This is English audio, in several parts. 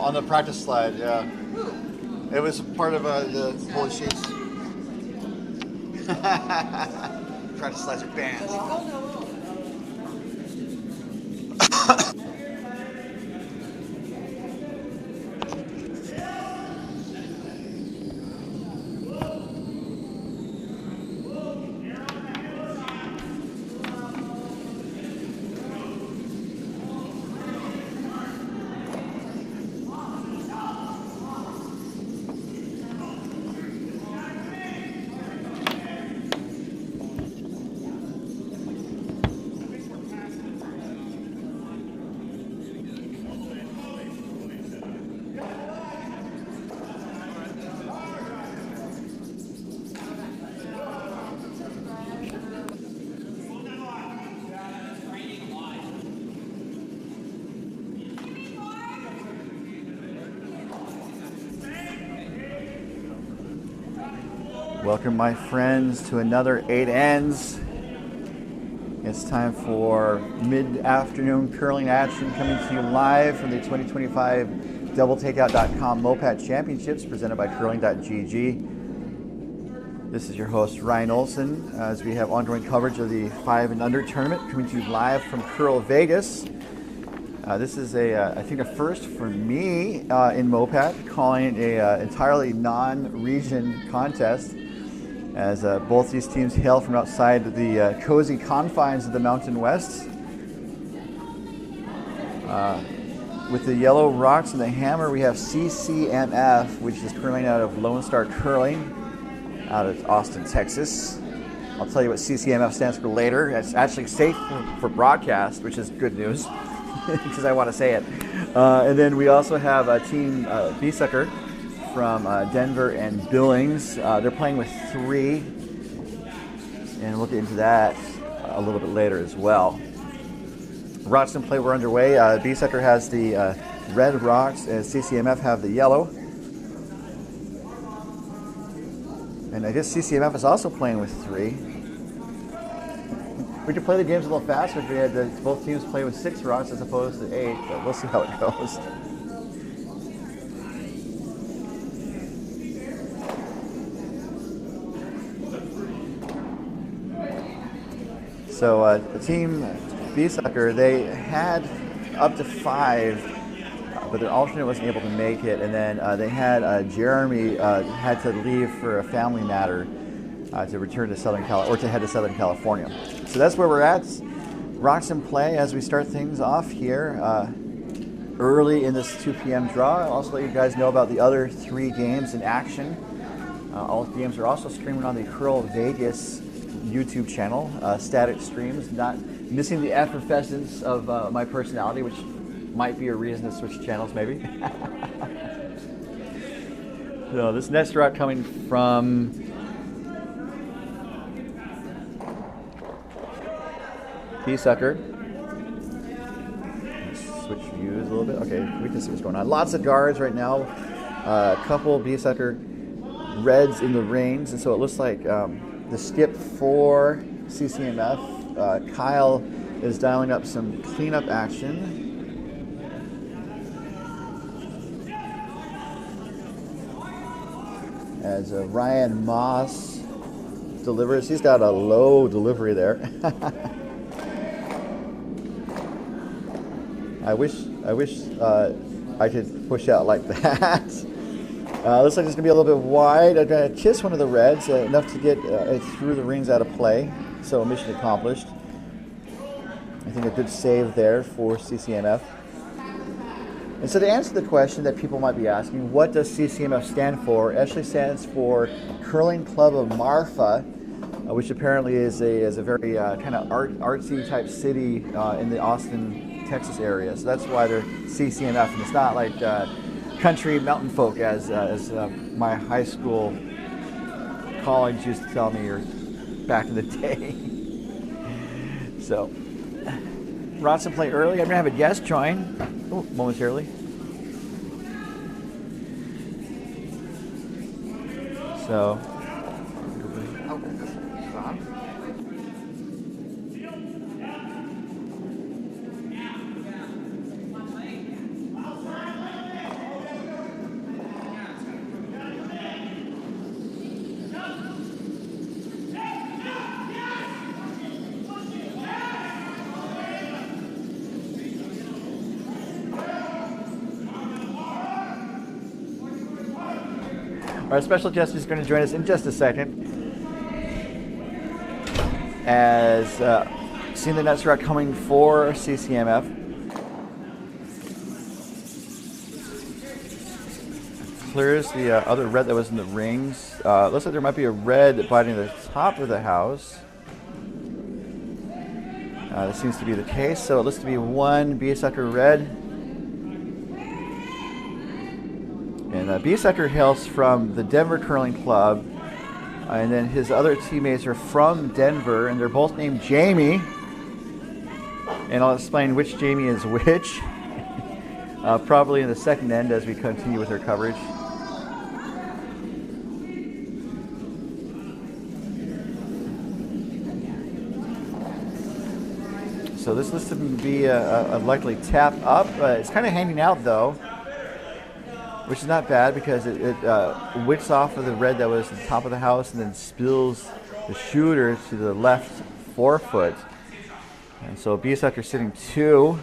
On the practice slide, yeah. It was part of the Holy Sheets. Practice slides are banned. Welcome, my friends, to another 8 Ends. It's time for mid-afternoon curling action coming to you live from the 2025 DoubleTakeout.com MoPac Championships presented by Curling.gg. This is your host, Ryan Olson, as we have ongoing coverage of the 5 and Under tournament coming to you live from Curl Vegas. This is I think a first for me in MoPac, calling an entirely non-region contest, as both these teams hail from outside the cozy confines of the Mountain West. With the yellow rocks and the hammer, we have CCMF, which is curling out of Lone Star Curling, out of Austin, Texas. I'll tell you what CCMF stands for later. It's actually safe for broadcast, which is good news, because I want to say it. And then we also have Team Biesecker from Denver and Billings. They're playing with 3, and we'll get into that a little bit later as well. Rocks and play were underway. Biesecker has the red rocks, as CCMF have the yellow. And I guess CCMF is also playing with 3. We could play the games a little faster if we had both teams play with 6 rocks as opposed to 8, but we'll see how it goes. So the team Biesecker, they had up to 5, but their alternate wasn't able to make it, and then they had Jeremy had to leave for a family matter to return to to head to Southern California. So that's where we're at. Rocks in play as we start things off here early in this 2 p.m. draw. I'll also let you guys know about the other 3 games in action. All games are also streaming on the Curl Vegas YouTube channel, static streams, not missing the effervescence of my personality, which might be a reason to switch channels maybe. So this next rock coming from Biesecker. Switch views a little bit. Okay, we can see what's going on. Lots of guards right now. A couple Biesecker reds in the reins, and so it looks like the skip for CCMF, Kyle, is dialing up some cleanup action. As Ryan Moss delivers, he's got a low delivery there. I wish I could push out like that. Looks like it's going to be a little bit wide. I'm going to kiss one of the reds, enough to get it through the rings out of play. So mission accomplished. I think a good save there for CCMF. And so to answer the question that people might be asking, what does CCMF stand for? It actually stands for Curling Club of Marfa, which apparently is a very kind of artsy type city in the Austin, Texas area. So that's why they're CCMF, and it's not like country mountain folk as my high school college used to tell me, or back in the day. So Ronson play early. I'm gonna have a guest join momentarily. So Our special guest is going to join us in just a second. As seeing the net route coming for CCMF. Clears the other red that was in the rings. Looks like there might be a red biting the top of the house. This seems to be the case. So it looks to be one Biesecker red. And Biesecker hails from the Denver Curling Club. And then his other teammates are from Denver, and they're both named Jamie. And I'll explain which Jamie is which, probably in the second end as we continue with our coverage. So this looks to be a likely tap up. It's kind of hanging out though, which is not bad because it wicks off of the red that was at the top of the house and then spills the shooter to the left forefoot. And so Biesecker sitting 2.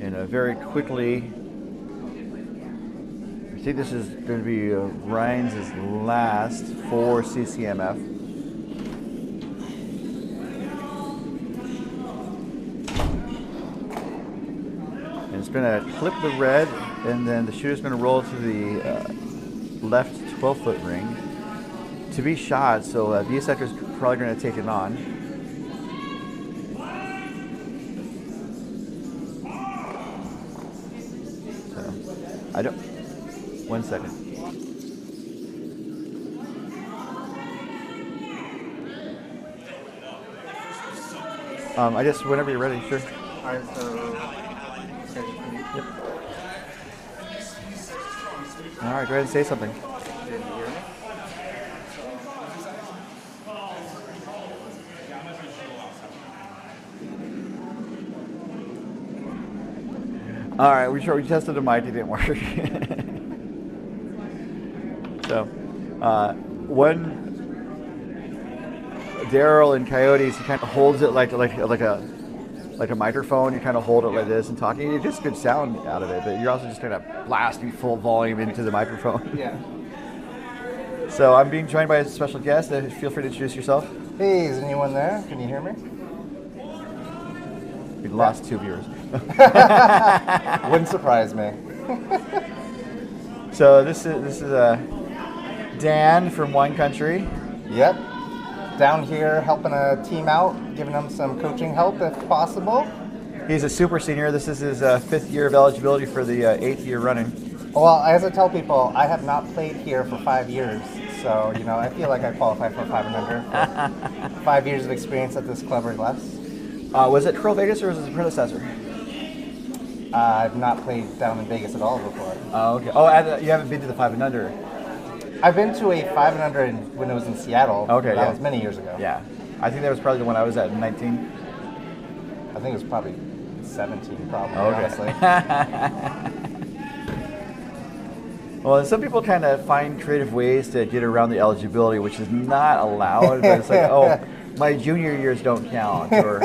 And very quickly, I think this is going to be Ryan's last for CCMF. It's going to clip the red, and then the shooter's going to roll to the left 12-foot ring to be shot. So Biesecker's probably going to take it on. So I don't. 1 second. I guess whenever you're ready, sure. All right, so. Yep. All right, go ahead and say something. Did you hear me? All right, we tested the mic, it didn't work. So, one Daryl in Coyotes, he kind of holds it like a microphone. You kind of hold it like this and talking. You get good sound out of it, but you're also just kind of blasting full volume into the microphone. Yeah. So I'm being joined by a special guest. Feel free to introduce yourself. Hey, is anyone there? Can you hear me? We lost 2 viewers. Wouldn't surprise me. So this is Dan from Wine Country. Yep. Down here helping a team out, giving them some coaching help if possible. He's a super senior. This is his 5th year of eligibility for the 8th year running. Well, as I tell people, I have not played here for 5 years. So, I feel like I qualify for 5 and under. 5 years of experience at this club or less. Was it Curl Vegas or was it his predecessor? I've not played down in Vegas at all before. Oh, okay. Oh, you haven't been to the 5 and under? I've been to a 5 and under when it was in Seattle. Okay, That was many years ago. Yeah. I think that was probably the one I was at in 19. I think it was probably 17, probably, Okay. honestly. Well, some people kind of find creative ways to get around the eligibility, which is not allowed. But it's like, oh, my junior years don't count, or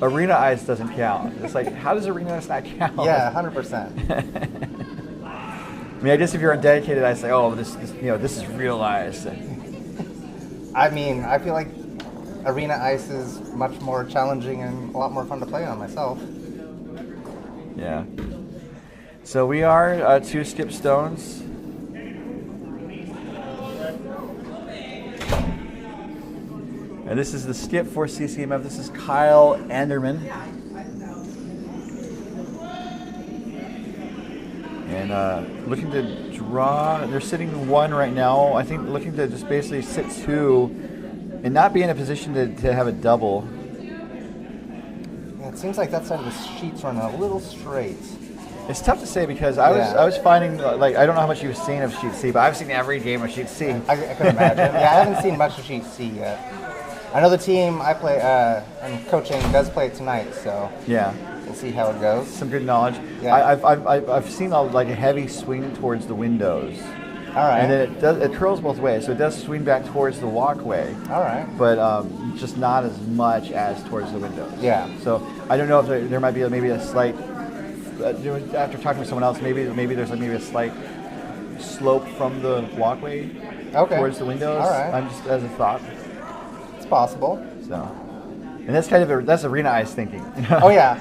arena ice doesn't count. It's like, how does arena ice not count? Yeah, 100%. I mean, I guess if you're on dedicated ice, like, oh, this is real ice. I mean, I feel like arena ice is much more challenging and a lot more fun to play on myself. Yeah. So we are 2 skip stones. And this is the skip for CCMF. This is Kyle Anderman. And looking to draw. They're sitting 1 right now. I think looking to just basically sit 2 and not be in a position to have a double. Yeah, it seems like that side of the sheet's running a little straight. It's tough to say because I was finding, like, I don't know how much you've seen of Sheet C, but I've seen every game of Sheet C. I can imagine. Yeah, I haven't seen much of Sheet C yet. I know the team I play, I'm coaching does play it tonight, so Yeah. we'll see how it goes. Some good knowledge. Yeah. I've seen a heavy swing towards the windows. All right. And then it curls both ways, so it does swing back towards the walkway. All right. But just not as much as towards the windows. Yeah. So I don't know if there might be maybe a slight. After talking to someone else, maybe there's maybe a slight slope from the walkway towards the windows. All right. I'm just as a thought. It's possible. So, and that's kind of that's arena ice thinking. Oh yeah,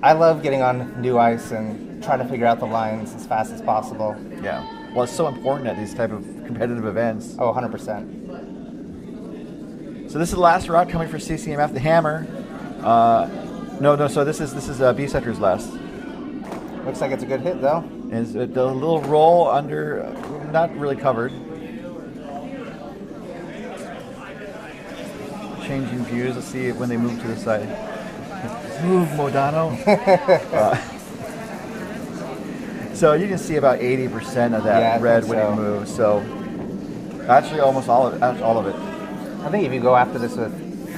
I love getting on new ice and trying to figure out the lines as fast as possible. Yeah. Well, it's so important at these type of competitive events. Oh, 100%. So this is the last route coming for CCMF, the hammer. No. So this is Biesecker's last. Looks like it's a good hit though. Is the little roll under, not really covered. Changing views. Let's see when they move to the side. Move, Modano. So you can see about 80% of that red when it moves. So actually, almost all of it. I think if you go after this with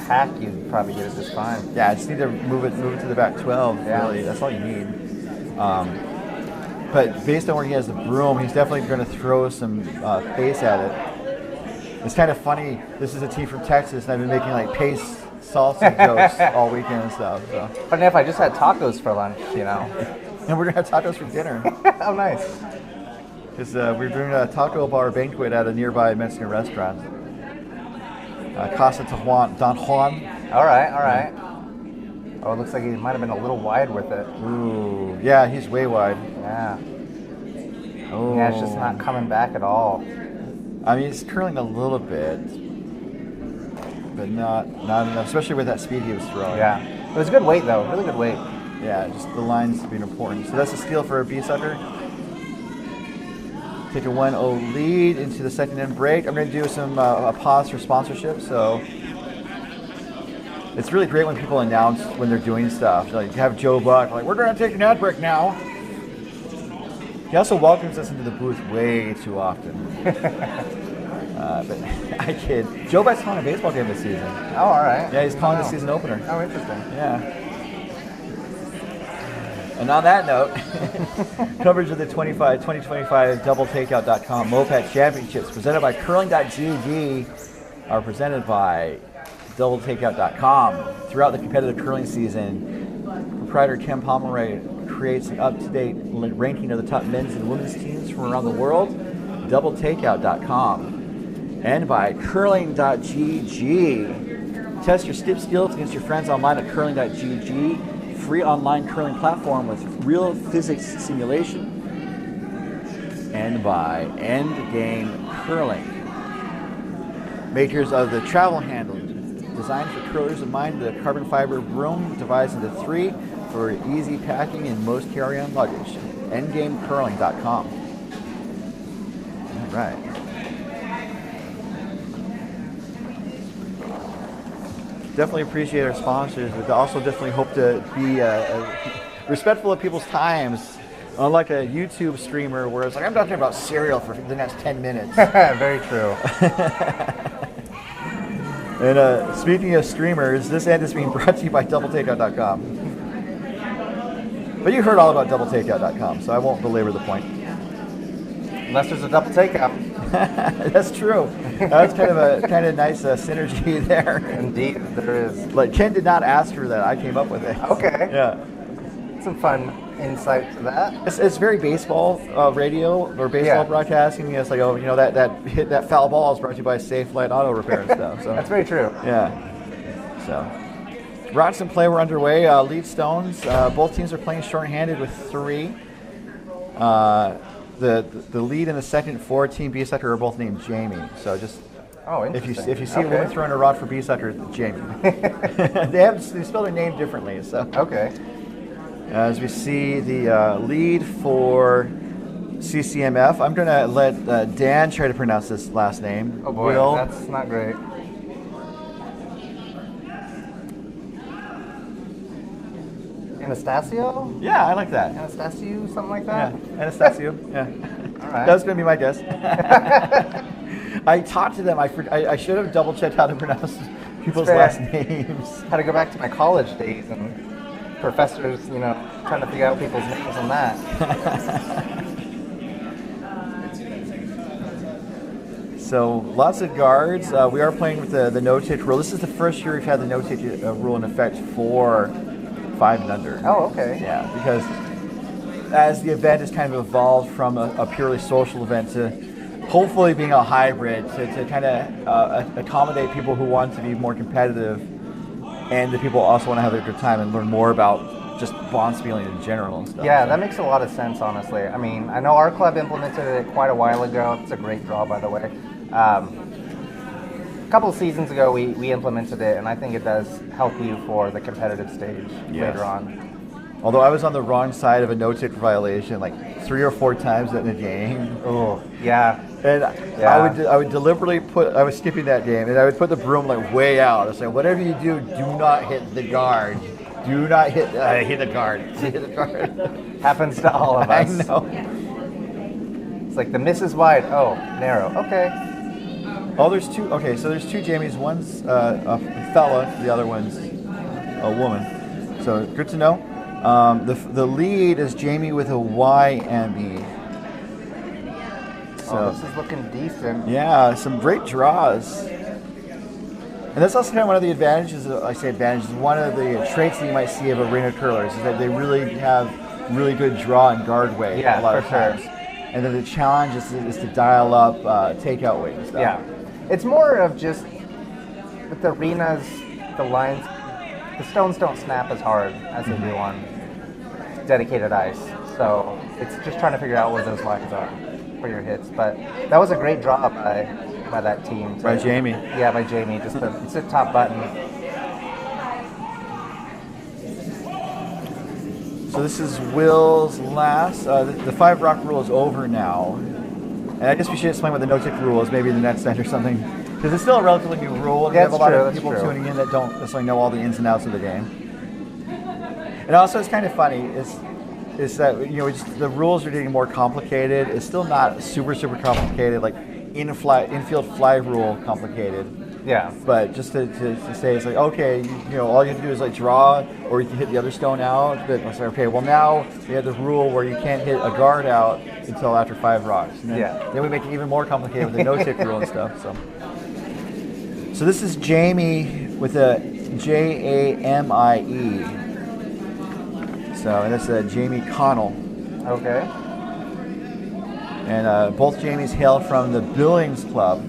hack, you'd probably get it just fine. Yeah, I just need to move it to the back 12. Yeah. Really, that's all you need. But based on where he has the broom, he's definitely going to throw some pace at it. It's kind of funny. This is a team from Texas, and I've been making like pace salsa jokes all weekend and stuff. So. But if I just had tacos for lunch, you know. And we're gonna have tacos for dinner. Oh, nice. Because we're doing a taco bar banquet at a nearby Mexican restaurant. Casa Don Juan. All right. Oh, it looks like he might have been a little wide with it. Ooh, yeah, he's way wide. Yeah. Oh. Yeah, it's just not coming back at all. I mean, it's curling a little bit, but not enough, especially with that speed he was throwing. Yeah. It was a good weight, though. Really good weight. Yeah, just the lines being important. So that's a steal for Biesecker. Take a 1-0 lead into the second end break. I'm going to do some a pause for sponsorship. So it's really great when people announce when they're doing stuff. Like you have Joe Buck, like, we're going to take an ad break now. He also welcomes us into the booth way too often. But I kid. Joe Buck's calling a baseball game this season. Oh, all right. Yeah, he's calling the season opener. Oh, interesting. Yeah. And on that note, coverage of the 2025 DoubleTakeout.com MoPac Championships presented by Curling.gg are presented by DoubleTakeout.com. Throughout the competitive curling season, proprietor Ken Pomeroy creates an up-to-date ranking of the top men's and women's teams from around the world. DoubleTakeout.com. And by Curling.gg. Test your skip skills against your friends online at Curling.gg. Free online curling platform with real physics simulation. And by Endgame Curling. Makers of the travel handle, designed for curlers in mind, the carbon fiber broom divides into 3 for easy packing and most carry-on luggage. EndgameCurling.com. All right. Definitely appreciate our sponsors, but also definitely hope to be respectful of people's times. Unlike a YouTube streamer where it's like, I'm talking about cereal for the next 10 minutes. Very true. And speaking of streamers, this ad is being brought to you by DoubleTakeout.com. But you heard all about DoubleTakeout.com, so I won't belabor the point. Unless there's a double takeout. That's true. That's kind of nice synergy there. Indeed, there is. Like Ken did not ask for that. I came up with it. Okay. Yeah. Some fun insight to that. It's very baseball radio or baseball broadcasting. It's like, oh, you know, that foul ball is brought to you by Safe Light Auto Repair and stuff. So that's very true. Yeah. So routes and play were underway. Lead stones. Both teams are playing shorthanded with 3. The lead and the second forward team, Biesecker, are both named Jamie. So just if you see a woman throwing a rod for Biesecker, it's Jamie. they spell their name differently. So okay. As we see the lead for CCMF, I'm going to let Dan try to pronounce this last name. Oh boy, that's not great. Anastasio? Yeah, I like that. Anastasio, something like that? Yeah, Anastasio. Yeah. All right. That was going to be my guess. I talked to them. I should have double-checked how to pronounce people's last names. Had to go back to my college days and professors, trying to figure out people's names on that. So lots of guards. We are playing with the no-take rule. This is the first year we've had the no-take rule in effect for 5 and under. Oh, okay. Yeah, because as the event has kind of evolved from a purely social event to hopefully being a hybrid to kind of accommodate people who want to be more competitive and the people also want to have a good time and learn more about just bonspieling in general and stuff. Yeah, that makes a lot of sense, honestly. I mean, I know our club implemented it quite a while ago. It's a great draw, by the way. A couple of seasons ago, we implemented it, and I think it does help you for the competitive stage later on. Although I was on the wrong side of a no-tick violation like 3 or 4 times in a game. Oh, yeah. And I would deliberately I was skipping that game, and I would put the broom like way out. I was saying, whatever you do, do not hit the guard. Do not hit the guard. Hit the guard. Happens to all of us. I know. It's like the miss is wide. Oh, narrow. Okay. Oh, there's 2. Okay, so there's 2 Jamies. One's a fella, the other one's a woman. So good to know. The lead is Jamie with a Y and E. So this is looking decent. yeah, some great draws. And that's also kind of one of the advantages, one of the traits that you might see of arena curlers is that they really have really good draw and guard weight a lot of times. And then the challenge is to dial up takeout weight and stuff. Yeah. It's more of just, with the arenas, the lines, the stones don't snap as hard as they do on dedicated ice. So it's just trying to figure out where those lines are for your hits. But that was a great draw by that team. By Jamie. Yeah, by Jamie. Just the top button. So this is Will's last. The 5 rock rule is over now. And I guess we should explain what the no-tick rule is maybe in the next set or something. Because it's still a relatively new rule. And we have a lot of people tuning in that don't necessarily know all the ins and outs of the game. And also it's kind of funny is that the rules are getting more complicated. It's still not super complicated, like infield fly rule complicated. Yeah. But just to say, it's like, okay, all you have to do is like draw, or you can hit the other stone out. But it's like, okay, well now we have the rule where you can't hit a guard out until after 5 rocks. And then we make it even more complicated with the no-tick rule and stuff. So this is Jamie with a Jamie. So and that's Jamie Connell. Okay. And both Jamies hail from the Billings club.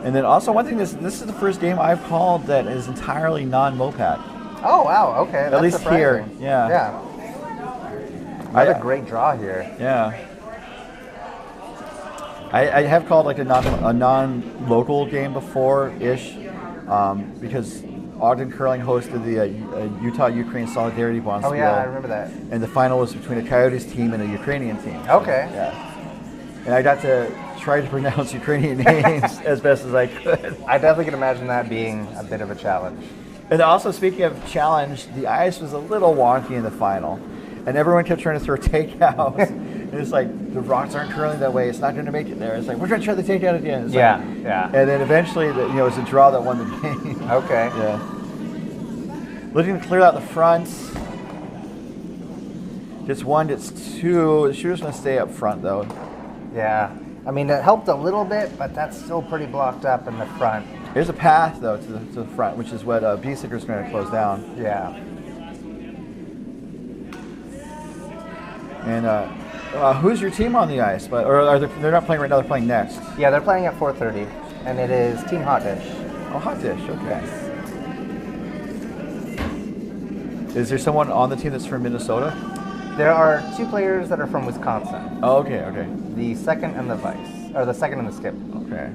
And then also one thing, this is the first game I've called that is entirely non-MoPac. Oh wow, okay. At least surprising. here, yeah. Yeah. I had a great draw here. Yeah. I have called like a non-local game before-ish, because Ogden Curling hosted the Utah-Ukraine Solidarity Bonspiel. Oh yeah, I remember that. And the final was between a Coyotes team and a Ukrainian team. Okay. Yeah. And I got to try to pronounce Ukrainian names as best as I could. I definitely can imagine that being a bit of a challenge. And also, speaking of challenge, the ice was a little wonky in the final. And everyone kept trying to throw takeouts. And it's like, the rocks aren't curling that way. It's not going to make it there. It's like, we're going to try the takeout again. It's yeah. And then eventually, it was a draw that won the game. Okay. Yeah. Looking to clear out the front. Gets 1, gets 2. The shooter's going to stay up front, though. Yeah. I mean, it helped a little bit, but that's still pretty blocked up in the front. There's a path, though, to the front, which is what Biesecker's going to close down. Yeah. And who's your team on the ice? They're not playing right now, they're playing next. Yeah, they're playing at 4:30, and it is Team Hot Dish. Oh, Hot Dish, okay. Is there someone on the team that's from Minnesota? There are 2 players that are from Wisconsin. Oh, okay. The second and the vice, or the second and the skip. Okay.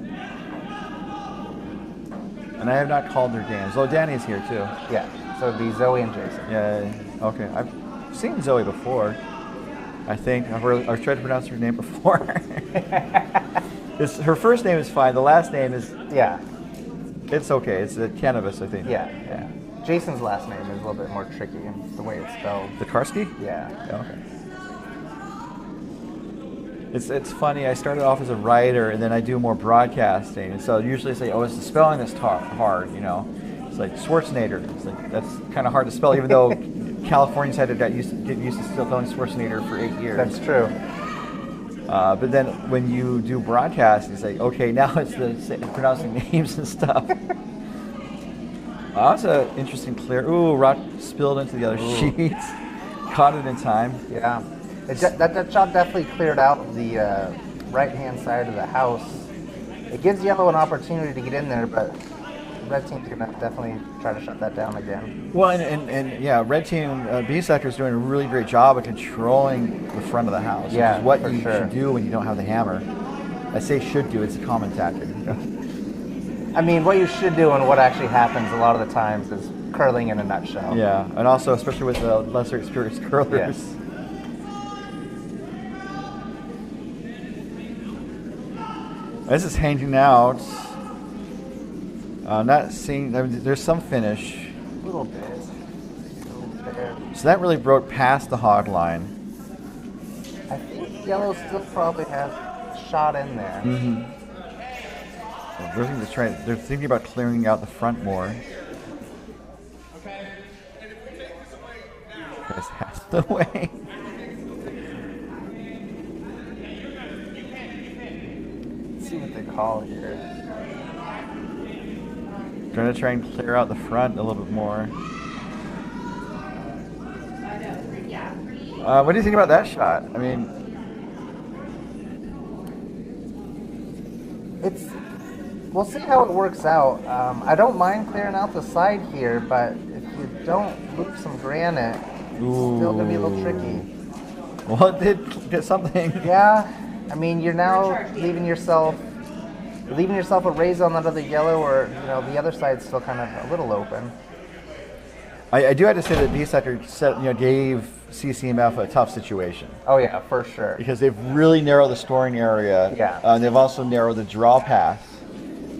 And I have not called their games. Oh, Danny's here too. Yeah, so it'd be Zoe and Jason. Yeah, okay. I've seen Zoe before, I think. I've tried to pronounce her name before. Her first name is fine. The last name is... Yeah. It's okay. It's Cannabis, I think. Yeah. Jason's last name is a little bit more tricky in the way it's spelled. Zakarsky? Yeah. Okay. It's funny. I started off as a writer, and then I do more broadcasting. And so usually I say, "Oh, it's the spelling that's hard." It's like Schwarzenegger. It's like that's kind of hard to spell, even though Californians had to get used to spelling Schwarzenegger for 8 years. That's true. But then when you do broadcast, it's like, okay, now it's pronouncing names and stuff. That's an interesting clear. Ooh, rock spilled into the other sheets. Caught it in time. Yeah. That shot definitely cleared out the right-hand side of the house. It gives yellow an opportunity to get in there, but the red team's going to definitely try to shut that down again. Well, and yeah, red team, Biesecker is doing a really great job of controlling the front of the house, Yeah, which is what for you sure. should do when you don't have the hammer. I say should do, it's a common tactic. I mean, what you should do and what actually happens a lot of the times is curling in a nutshell. Yeah, and also, especially with the lesser experienced curlers. Yes. This is hanging out. Not seeing, I mean, there's some finish. A little bit. There. So that really broke past the hog line. I think yellow still probably has a shot in there. So they're thinking about clearing out the front more. Guys, that's the way. Let's see what they call here. Trying to try and clear out the front a little bit more. What do you think about that shot? I mean, we'll see how it works out. I don't mind clearing out the side here, but if you don't loop some granite, it's still gonna be a little tricky. well, it did get something. Yeah, I mean, you're now leaving yourself a raise on that other yellow, or the other side's still kind of a little open. I do have to say that Biesecker gave CCMF a tough situation. Oh yeah, for sure. Because they've really narrowed the storing area. Yeah. And they've also narrowed the draw path.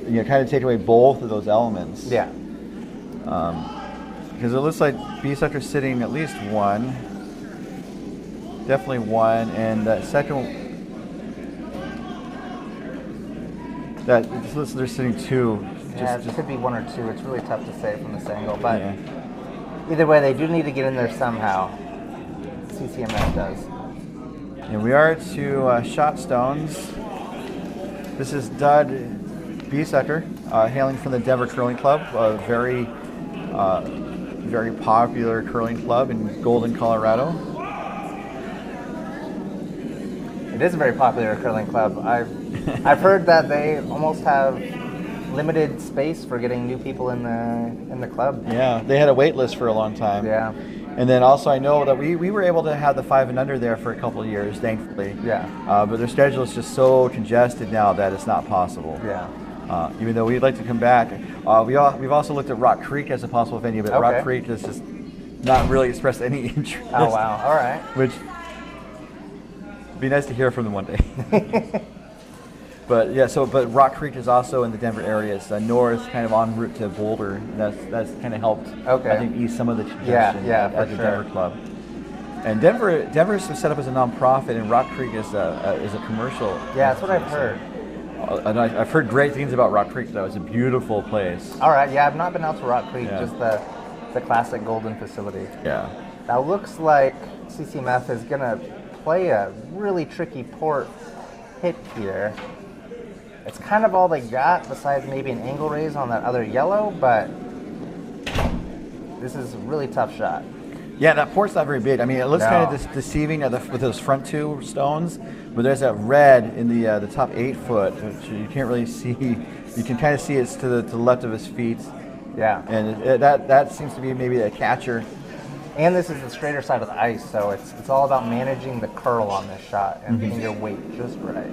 Kind of take away both of those elements. Yeah. Because it looks like Biesecker's sitting at least one. Definitely one. And that second, they're sitting two. Yeah, it could be one or two. It's really tough to say from this angle, but Yeah. either way, they do need to get in there somehow. CCMF does. And we are to shot stones. This is Dud Biesecker, hailing from the Denver Curling Club, a very popular curling club in Golden, Colorado. It is a very popular curling club. I've heard that they almost have limited space for getting new people in the club. Yeah, they had a wait list for a long time. Yeah. And then also I know that we were able to have the 5 and under there for a couple of years, thankfully. Yeah. But their schedule is just so congested now that it's not possible. Yeah. Even though we'd like to come back. We've also looked at Rock Creek as a possible venue, but Okay. Rock Creek has just not really expressed any interest. Oh wow! All right. Which would be nice to hear from them one day. But yeah, but Rock Creek is also in the Denver area. It's north, kind of en route to Boulder. And that's kind of helped, Okay. I think, ease some of the congestion Yeah, for at the sure. Denver club. And Denver is set up as a nonprofit, and Rock Creek is a commercial. Yeah, that's what I've heard. And I've heard great things about Rock Creek, though. It's a beautiful place. All right. Yeah, I've not been out to Rock Creek. Yeah. Just the classic Golden facility. Yeah. Now looks like CCMF is gonna play a really tricky port hit here. It's kind of all they got besides maybe an angle raise on that other yellow, but this is a really tough shot. Yeah, that port's not very big. I mean, it looks No. kind of deceiving with those front two stones, but there's that red in the top 8 foot, which you can't really see. You can kind of see it's to the left of his feet, Yeah. and that seems to be maybe a catcher. And this is the straighter side of the ice, so it's all about managing the curl on this shot and getting your weight just right.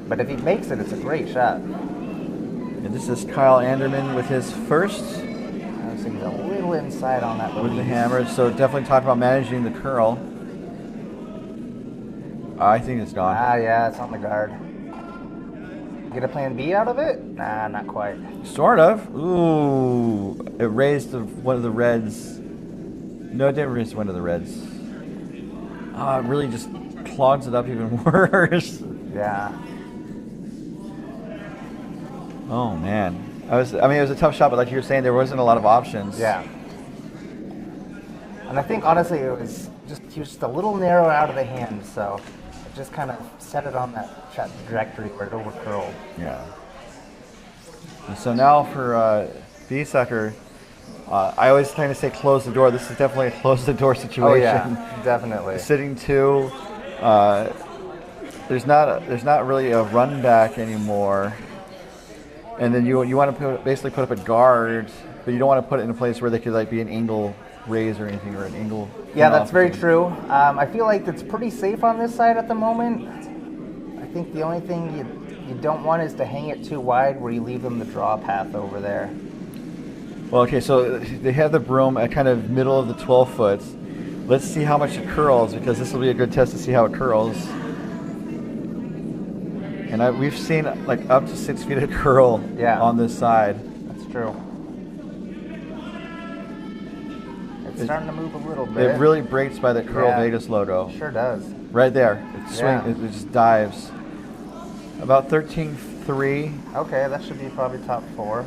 But if he makes it, it's a great shot. And this is Kyle Anderman with his first I was thinking a little inside on that with the release. hammer. So definitely talk about managing the curl. I think it's gone. Ah, yeah, it's on the guard. Get a plan B out of it? Nah, not quite. Sort of. Ooh, it raised one of the reds. No, it didn't raise one of the reds. It really just clogs it up even worse. Yeah. Oh man, it was a tough shot, but like you were saying, there wasn't a lot of options. Yeah. And I think honestly he was just a little narrow out of the hand, so just kind of set it on that trajectory where it overcurled. Yeah. And so now for Biesecker, I always kind of say close the door. This is definitely a close the door situation. Oh yeah, definitely. Sitting 2, there's not really a run back anymore. And then you want to basically put up a guard, but you don't want to put it in a place where they could like be an angle raise or anything, or an angle. Yeah, that's very true. I feel like it's pretty safe on this side at the moment. I think the only thing you don't want is to hang it too wide where you leave them the draw path over there. Well, okay, so they have the broom at kind of middle of the 12 foot. Let's see how much it curls, because this will be a good test to see how it curls. And we've seen like up to 6 feet of curl on this side. That's true. It's starting to move a little bit. It really breaks by the curl Vegas logo. Sure does. Right there. It just dives. About 13.3. Okay, that should be probably top 4.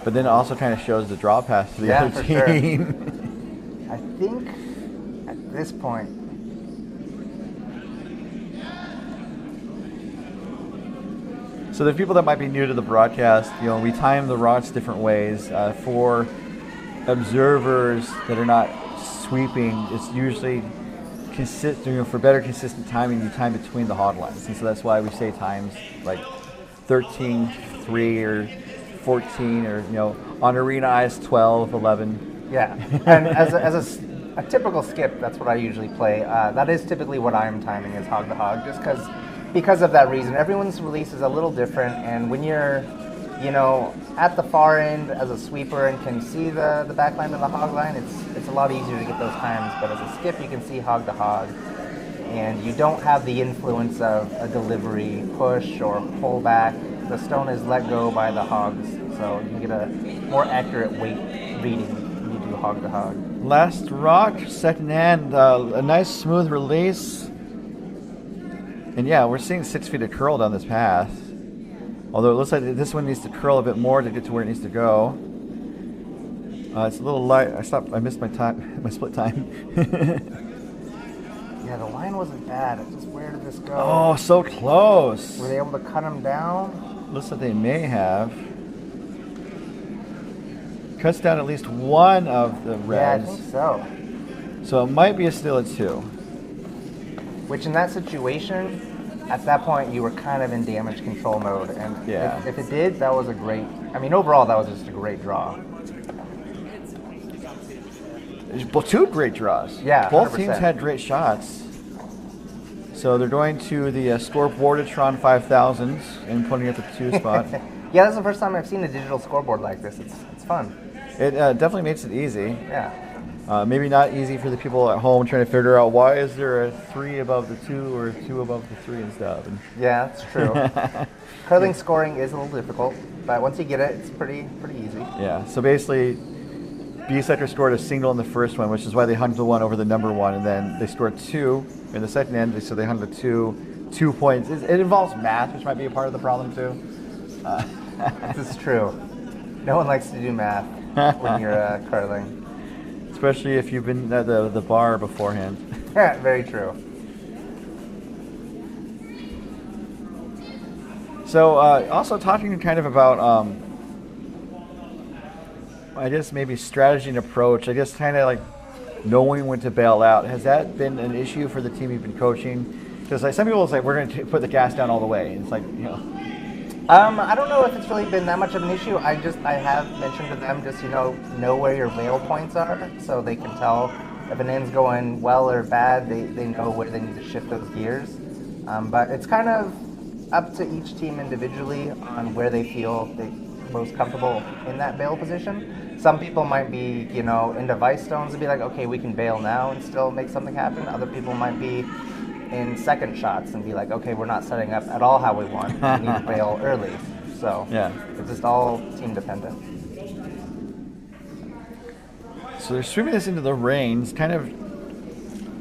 But then it also kind of shows the draw path to the other team. Sure. I think at this point, so the people that might be new to the broadcast, we time the rods different ways. For observers that are not sweeping, it's usually consistent. For better consistent timing, you time between the hog lines, and so that's why we say times like 13.3 or 14, or on arena ice 12, 11. Yeah, and as a typical skip, that's what I usually play. That is typically what I'm timing is hog to hog, just because of that reason. Everyone's release is a little different, and when you're at the far end as a sweeper and can see the back line of the hog line, it's a lot easier to get those times. But as a skip, you can see hog to hog, and you don't have the influence of a delivery push or pull back. The stone is let go by the hogs, so you can get a more accurate weight reading when you do hog to hog. Last rock, second hand, a nice smooth release. And yeah, we're seeing 6 feet of curl down this path. Although it looks like this one needs to curl a bit more to get to where it needs to go. It's a little light. I missed my time, my split time. Yeah, the line wasn't bad. It's just, where did this go? Oh, so close. Were they able to cut him down? Looks like they may have. Cuts down at least one of the reds. Yeah, I think so. So it might be a still at 2. Which in that situation, at that point, you were kind of in damage control mode. And if it did, that was a great, overall, that was just a great draw. Well, 2 great draws. Yeah, both 100%. teams had great shots. So they're going to the scoreboardetron 5000s and putting it at the 2 spot. Yeah, that's the first time I've seen a digital scoreboard like this. It's fun. It definitely makes it easy. Yeah. Maybe not easy for the people at home trying to figure out why is there a 3 above the 2 or 2 above the 3 and stuff. Yeah, that's true. Curling scoring is a little difficult, but once you get it, it's pretty easy. Yeah. So basically, Biesecker scored a single in the first one, which is why they hung the 1 over the number 1, and then they scored 2 in the second end, so they hung the 2 points. It involves math, which might be a part of the problem too. This is true. No one likes to do math when you're curling. Especially if you've been at the bar beforehand. Yeah, very true. So also talking kind of about, I guess maybe strategy and approach, I guess kind of like knowing when to bail out. Has that been an issue for the team you've been coaching? Because like, some people will say, we're going to put the gas down all the way. And it's like, I don't know if it's really been that much of an issue. I have mentioned to them just, know where your bail points are so they can tell if an end's going well or bad, they know where they need to shift those gears. But it's kind of up to each team individually on where they feel they most comfortable in that bail position. Some people might be, into vice stones and be like, okay, we can bail now and still make something happen. Other people might be in second shots and be like, okay, we're not setting up at all how we want. We need to bail early. So yeah, it's just all team dependent. So they're swimming this into the reins, kind of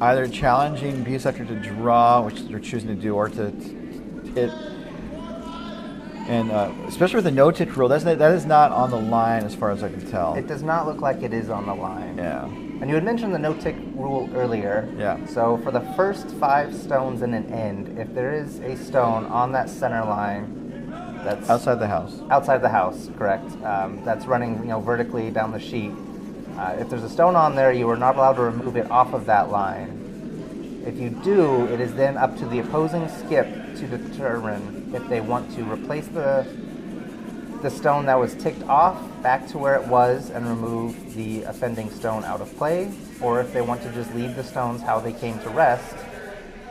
either challenging Biesecker to draw, which they're choosing to do, or to hit. And especially with the no-tick rule, that is not on the line as far as I can tell. It does not look like it is on the line. Yeah. And you had mentioned the no-tick rule earlier. Yeah. So for the first 5 stones in an end, if there is a stone on that center line that's Outside the house. outside the house, correct, that's running vertically down the sheet, if there's a stone on there, you are not allowed to remove it off of that line. If you do, it is then up to the opposing skip to determine if they want to replace the stone that was ticked off back to where it was and remove the offending stone out of play, or if they want to just leave the stones how they came to rest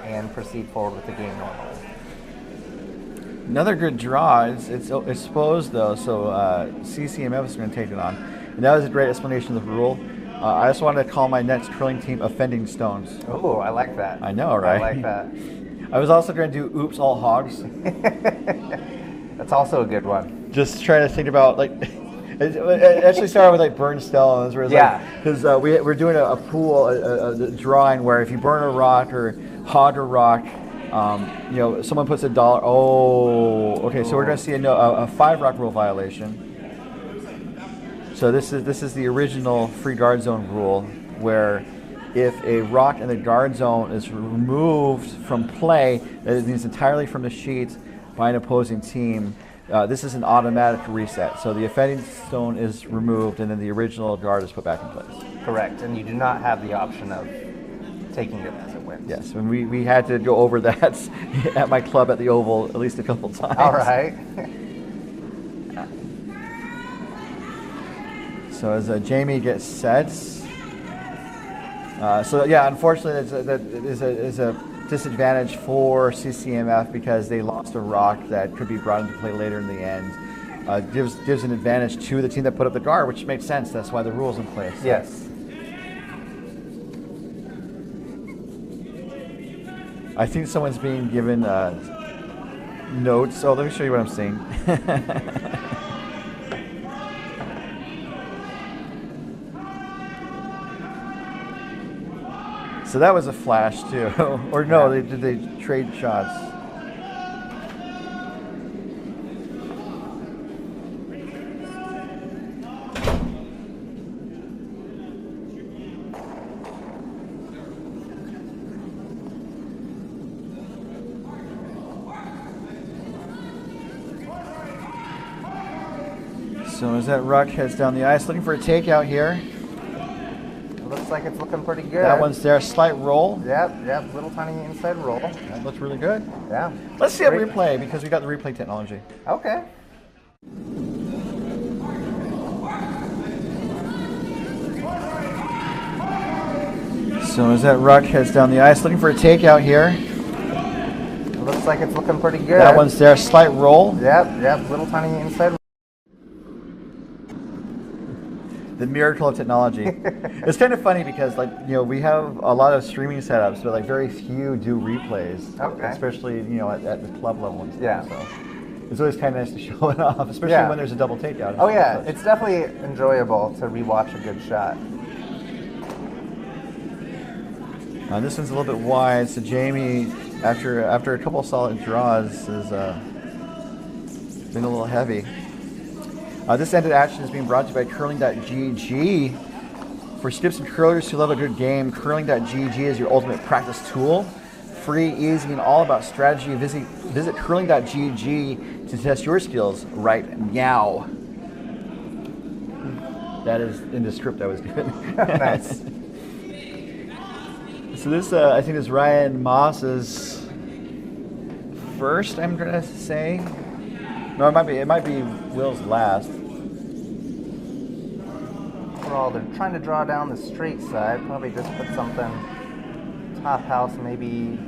and proceed forward with the game normally. Another good draw. It's exposed though, so CCMF is going to take it on. And that was a great explanation of the rule. I just wanted to call my next curling team offending stones. Oh, I like that. I know, right? I like that. I was also going to do oops all hogs. That's also a good one. Just trying to think about it actually started with like burn stones, where it's because we're doing a pool, a drawing where if you burn a rock or hog a rock, someone puts $1. Oh, okay. So we're going to see a 5 rock rule violation. So this is the original free guard zone rule, where if a rock in the guard zone is removed from play, that means entirely from the sheet by an opposing team, this is an automatic reset. So the offending stone is removed, and then the original guard is put back in place. Correct, and you do not have the option of taking it as it went. Yes, and we had to go over that at my club at the Oval at least a couple times. All right. So as Jamie gets sets, unfortunately that is a disadvantage for CCMF because they lost a rock that could be brought into play later in the end. Gives an advantage to the team that put up the guard, which makes sense. That's why the rule's in place. Yes. I think someone's being given notes. Oh, let me show you what I'm seeing. So that was a flash too, or no? They trade shots. So as that rock heads down the ice, looking for a takeout here. Looks like it's looking pretty good. That one's there, slight roll. Yep, little tiny inside roll. That looks really good. Yeah. Let's see a replay because we got the replay technology. Okay. So as that rock heads down the ice, looking for a takeout here. Looks like it's looking pretty good. That one's there, slight roll. Yep, little tiny inside roll. The miracle of technology. It's kind of funny because, we have a lot of streaming setups, but very few do replays. Okay. Especially, at the club level and stuff. Yeah. So it's always kind of nice to show it off, especially when there's a double takeout. Oh yeah, it's definitely enjoyable to rewatch a good shot. This one's a little bit wide, so Jamie, after a couple of solid draws, has been a little heavy. This ended action is being brought to you by curling.gg. For skips and curlers who love a good game, curling.gg is your ultimate practice tool. Free, easy, and all about strategy. Visit curling.gg to test your skills right now. That is in the script I was given. Nice. So this, I think, is Ryan Moss's first, I'm going to say. No, it might be Will's last. Well, they're trying to draw down the straight side. Probably just put something top house, maybe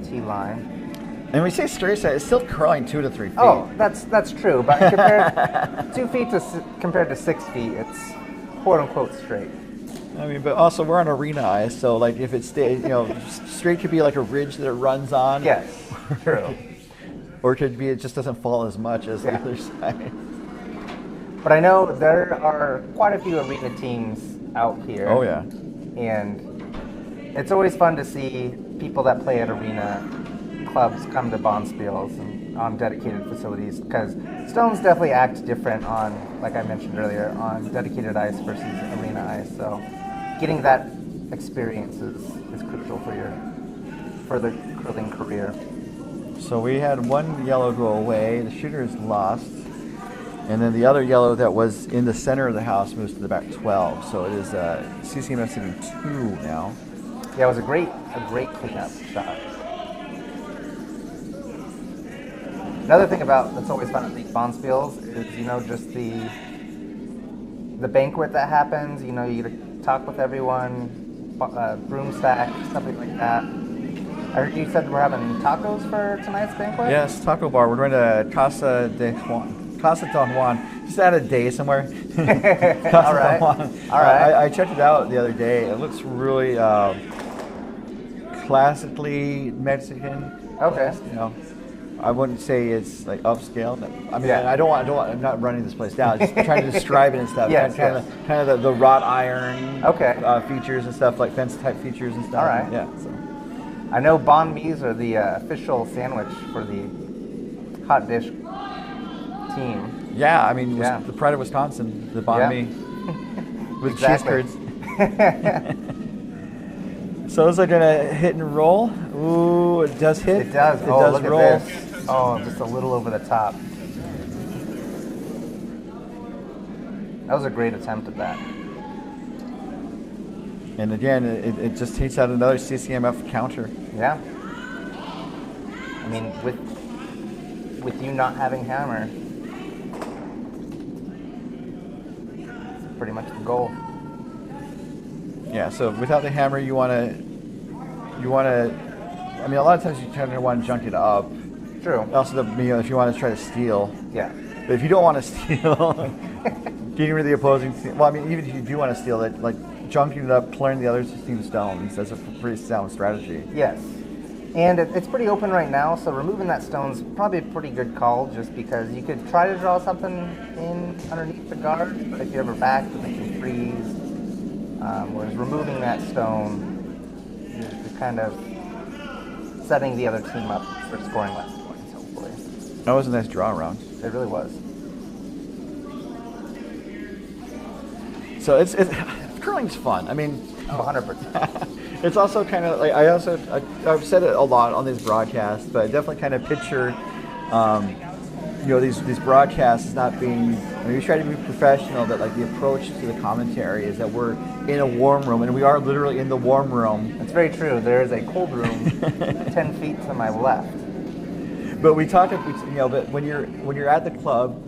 T-line. And when we say straight side, it's still curling 2 to 3 feet. Oh, that's true. But compared 2 feet compared to 6 feet, it's quote unquote straight. I mean, but also we're on arena ice, so if it stays, straight could be like a ridge that it runs on. Yes, true. Or it could be it just doesn't fall as much as the other side. But I know there are quite a few arena teams out here. Oh yeah. And it's always fun to see people that play at arena clubs come to Bonspiels. And on dedicated facilities, because stones definitely act different on, like I mentioned earlier, on dedicated ice versus arena ice. So getting that experience is crucial for your further curling career. So we had one yellow go away. The shooter is lost. And then the other yellow that was in the center of the house moves to the back 12. So it is CCMF sitting 2 now. Yeah, it was a great cleanup shot. Another thing that's always fun at these bonspiels is, just the banquet that happens. You get to talk with everyone, broom stack, something like that. I heard you said we're having tacos for tonight's banquet? Yes, taco bar. We're going to Casa Don Juan. Just add a day somewhere. All right. All right. I checked it out the other day. It looks really classically Mexican. Okay. I wouldn't say it's like upscale. I mean, Yeah. I'm not running this place down. Just trying to describe it and stuff. Yes, kind of the wrought iron features and stuff, like fence type features and stuff. All right. Yeah. So. I know banh mi's are the official sandwich for the hot dish team. Yeah, I mean, the pride of Wisconsin, the banh mi with cheese curds. So is it gonna hit and roll? Ooh, it does hit. It does. It does look roll. at this. Oh, just a little over the top. That was a great attempt at that. And again, it just takes out another CCMF counter. Yeah. I mean, with you not having hammer, it's pretty much the goal. Yeah. So without the hammer, you want to. I mean, a lot of times you kind of want to junk it up. True. Also, if you want to try to steal. Yeah. But if you don't want to steal, getting rid of the opposing team. Well, I mean, even if you do want to steal it, like junking it up, clearing the other team's stones, that's a pretty sound strategy. Yes. And it's pretty open right now, so removing that stone's probably a pretty good call, just because you could try to draw something in underneath the guard, but if you ever back, then they can freeze. Whereas removing that stone, you're kind of setting the other team up for scoring less points, hopefully. That was a nice draw round. It really was. So it's curling's fun. I mean, 100%. It's also kind of like I've said it a lot on these broadcasts, but I definitely kind of picture, these broadcasts as not being. We try to be professional, but like the approach to the commentary is that we're in a warm room, and we are literally in the warm room. That's very true. There is a cold room 10 feet to my left. But we talk, but when you're at the club,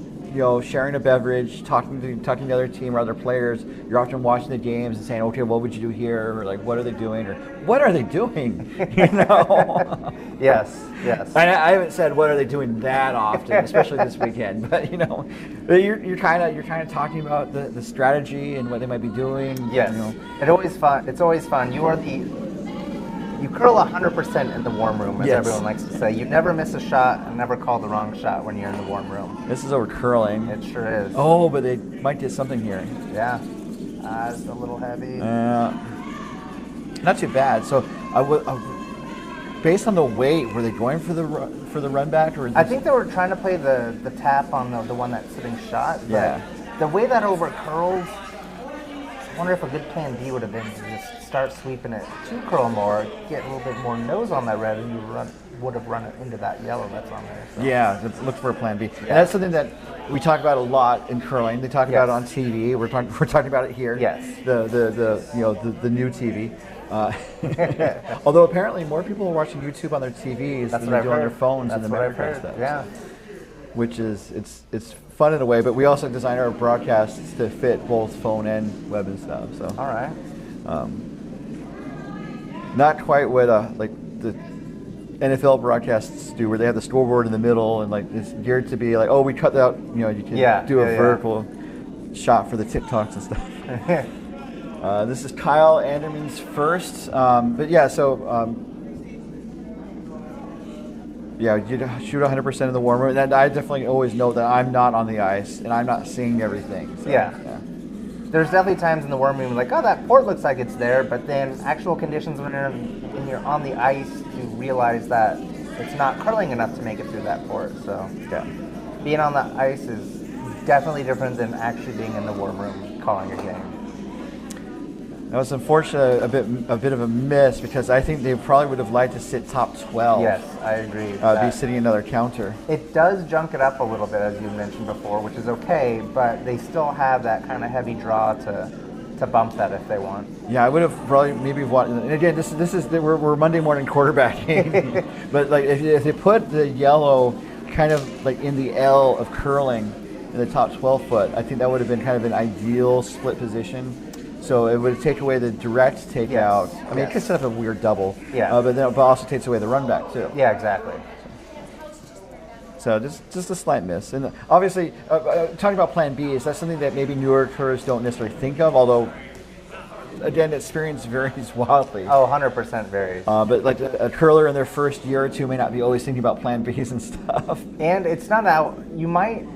sharing a beverage, talking to the other team or other players, you're often watching the games and saying, okay, what would you do here? Or like, what are they doing? Or what are they doing? Yes. And I haven't said what are they doing that often, especially this weekend. But you're kind of talking about the strategy and what they might be doing. Yes. It's always fun. It's always fun. You curl 100% in the warm room, as everyone likes to say. You never miss a shot and never call the wrong shot when you're in the warm room. This is over curling. It sure is. Oh, but they might get something here. Yeah. It's a little heavy. Not too bad. So based on the weight, were they going for the run back, or? I think they were trying to play the tap on the one that's sitting shot. But the way that over curls, I wonder if a good plan B would have been to just start sweeping it to curl more, get a little bit more nose on that red, and you would have run it into that yellow that's on there. So. Yeah, look for a plan B. Yeah. And that's something that we talk about a lot in curling. They talk about it on TV. We're talking about it here. Yes. The new TV. Although apparently more people are watching YouTube on their TVs than they do on their phones and the memory card stuff. Yeah. Which is it's fun in a way, but we also design our broadcasts to fit both phone and web and stuff. So all right. Not quite what like the NFL broadcasts do, where they have the scoreboard in the middle and like it's geared to be like, oh, we cut out, you can do a vertical shot for the TikToks and stuff. This is Kyle Anderman's first, but yeah, so you shoot 100% in the warm room, and I definitely always know that I'm not on the ice and I'm not seeing everything. So, yeah. There's definitely times in the warm room like, oh, that port looks like it's there, but then actual conditions when you're on the ice, you realize that it's not curling enough to make it through that port. So Yeah. being on the ice is definitely different than actually being in the warm room calling a game. That was unfortunate, a bit of a miss, because I think they probably would have liked to sit top 12. Yes, I agree. Be sitting another counter. It does junk it up a little bit, as you mentioned before, which is okay, but they still have that kind of heavy draw to bump that if they want. Yeah, I would have probably maybe wanted. And again, this is we're Monday morning quarterbacking, but like if they put the yellow kind of like in the L of curling in the top 12 foot, I think that would have been kind of an ideal split position. So it would take away the direct takeout. Yes. I mean, it could set up a weird double. Yeah. But then it also takes away the run back too. Yeah, exactly. So just a slight miss. And obviously, talking about Plan B, is that something that maybe newer tourists don't necessarily think of? Although, again, experience varies wildly. Oh, 100% varies. But like a curler in their first year or two may not be always thinking about Plan Bs and stuff. And it's not out. You might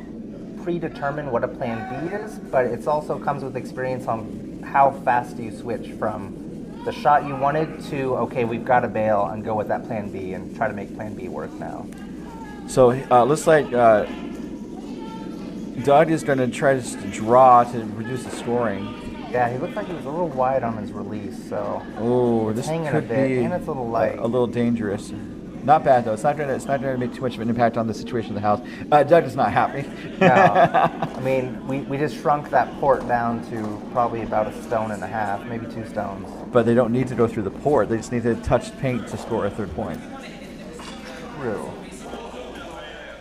predetermine what a Plan B is, but it also comes with experience on how fast do you switch from the shot you wanted to, okay, we've got to bail and go with that Plan B and try to make Plan B work now. So looks like Doug is going to try to draw to reduce the scoring. Yeah, he looked like he was a little wide on his release, so Oh, this hanging a could bit, be and it's a little light. a little dangerous. Not bad though. It's not going to make too much of an impact on the situation of the house. Doug is not happy. No, I mean we just shrunk that port down to probably about 1.5 stones, maybe 2 stones. But they don't need to go through the port. They just need to touch paint to score a third point. True.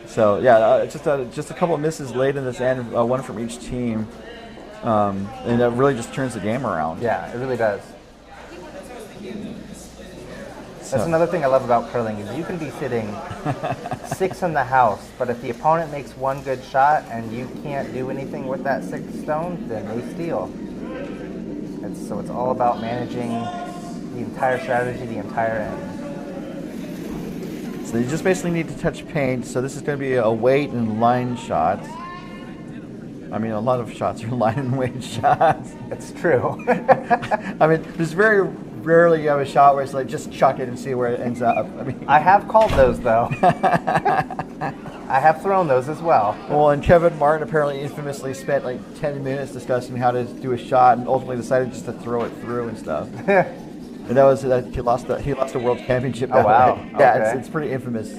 So yeah, just a couple of misses late in this end, one from each team, and that really just turns the game around. Yeah, it really does. So, That's another thing I love about curling is you can be sitting 6 in the house, but if the opponent makes one good shot and you can't do anything with that 6 stone, then they steal. So it's all about managing the entire strategy, the entire end. So you just basically need to touch paint. So this is going to be a weight and line shot. I mean, a lot of shots are line and weight shots. It's true. I mean, there's very rarely you have a shot where it's like just chuck it and see where it ends up. I mean, I have called those though. I have thrown those as well. well, and Kevin Martin apparently infamously spent like 10 minutes discussing how to do a shot, and ultimately decided just to throw it through and stuff. And that was he lost a world championship. Oh wow! Way. Yeah, Okay. it's pretty infamous.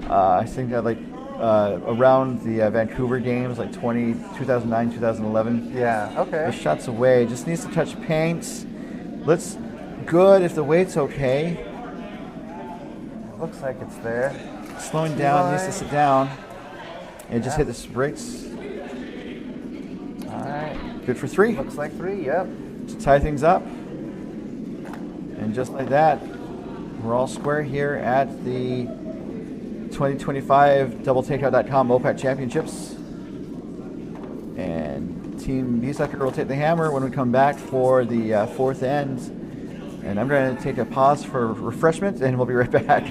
I think that around the Vancouver games, like 2009, 2011. Yeah. Okay. The shots away, just needs to touch paints. Let's good if the weight's okay. Looks like it's there. Slowing down, needs to sit down, and just hit the brakes. All right. Good for 3 Looks like 3. Yep. to tie things up. And just like that, we're all square here at the 2025 doubletakeout.com MoPac Championships. And Team Biesecker will take the hammer when we come back for the fourth end. And I'm going to take a pause for refreshment, and we'll be right back.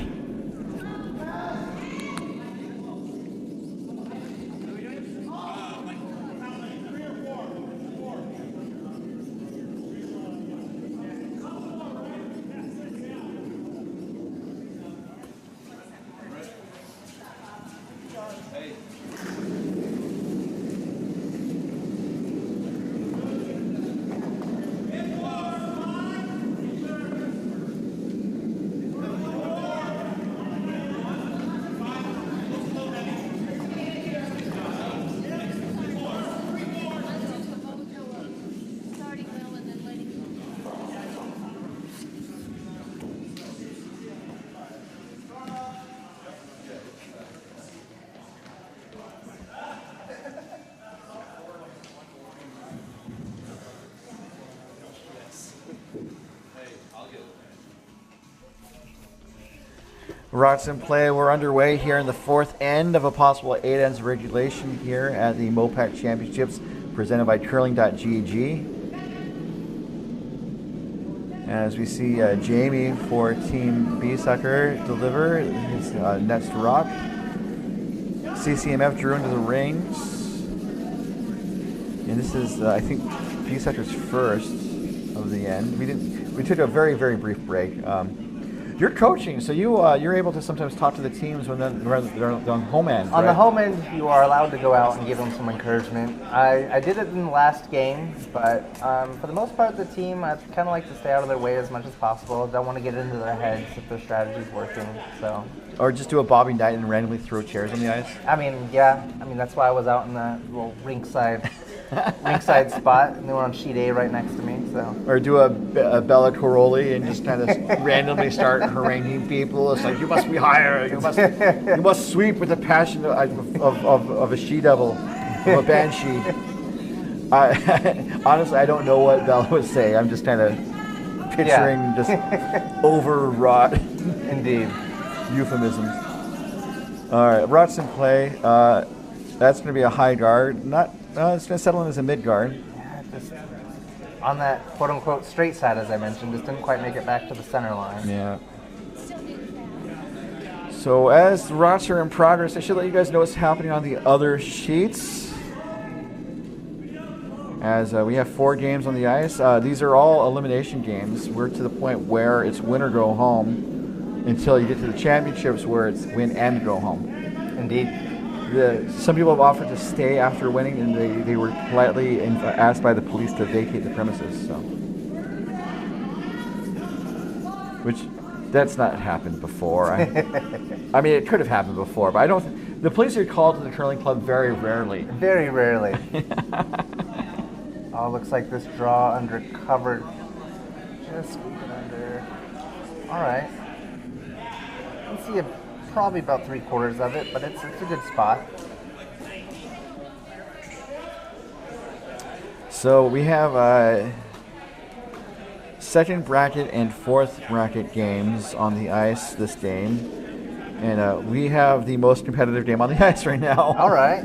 Rocks in play. We're underway here in the fourth end of a possible 8 ends regulation here at the MoPac Championships presented by curling.gg. As we see Jamie for Team Biesecker deliver his next rock. CCMF drew into the rings. And this is, I think, Biesecker's first of the end. We took a very, very brief break. You're coaching, so you're able to sometimes talk to the teams when they're on home end. On right? the home end, you are allowed to go out and give them some encouragement. I did it in the last game, but for the most part, the team, I kind of like to stay out of their way as much as possible. Don't want to get into their heads if their strategy's working. So. Or just do a Bobby Knight and randomly throw chairs on the ice. I mean, yeah. I mean, that's why I was out in the little ringside spot, and they were on sheet A right next to me. So. Or do a Bella Corolli and just kind of randomly start haranguing people. It's like, you must be higher. You must sweep with the passion of a she-devil, of a banshee. Honestly, I don't know what Bella would say. I'm just kind of picturing just overwrought. Indeed. Euphemisms. All right, Rots in play. That's going to be a high guard. It's going to settle in as a mid guard. Yeah, just on that quote-unquote straight side, as I mentioned, just didn't quite make it back to the center line. Yeah. So as the Rots are in progress, I should let you guys know what's happening on the other sheets. As we have 4 games on the ice. These are all elimination games. We're to the point where it's win or go home until you get to the championships where it's win and go home. Indeed. Some people have offered to stay after winning, and they were politely asked by the police to vacate the premises. So, which that's not happened before. I mean, it could have happened before, but I don't. The police are called to the curling club very rarely. Very rarely. Oh, looks like this draw under covered. Just squeeze it under. All right. You can see probably about 3/4 of it, but it's a good spot. So we have second bracket and fourth bracket games on the ice this game, and we have the most competitive game on the ice right now. All right.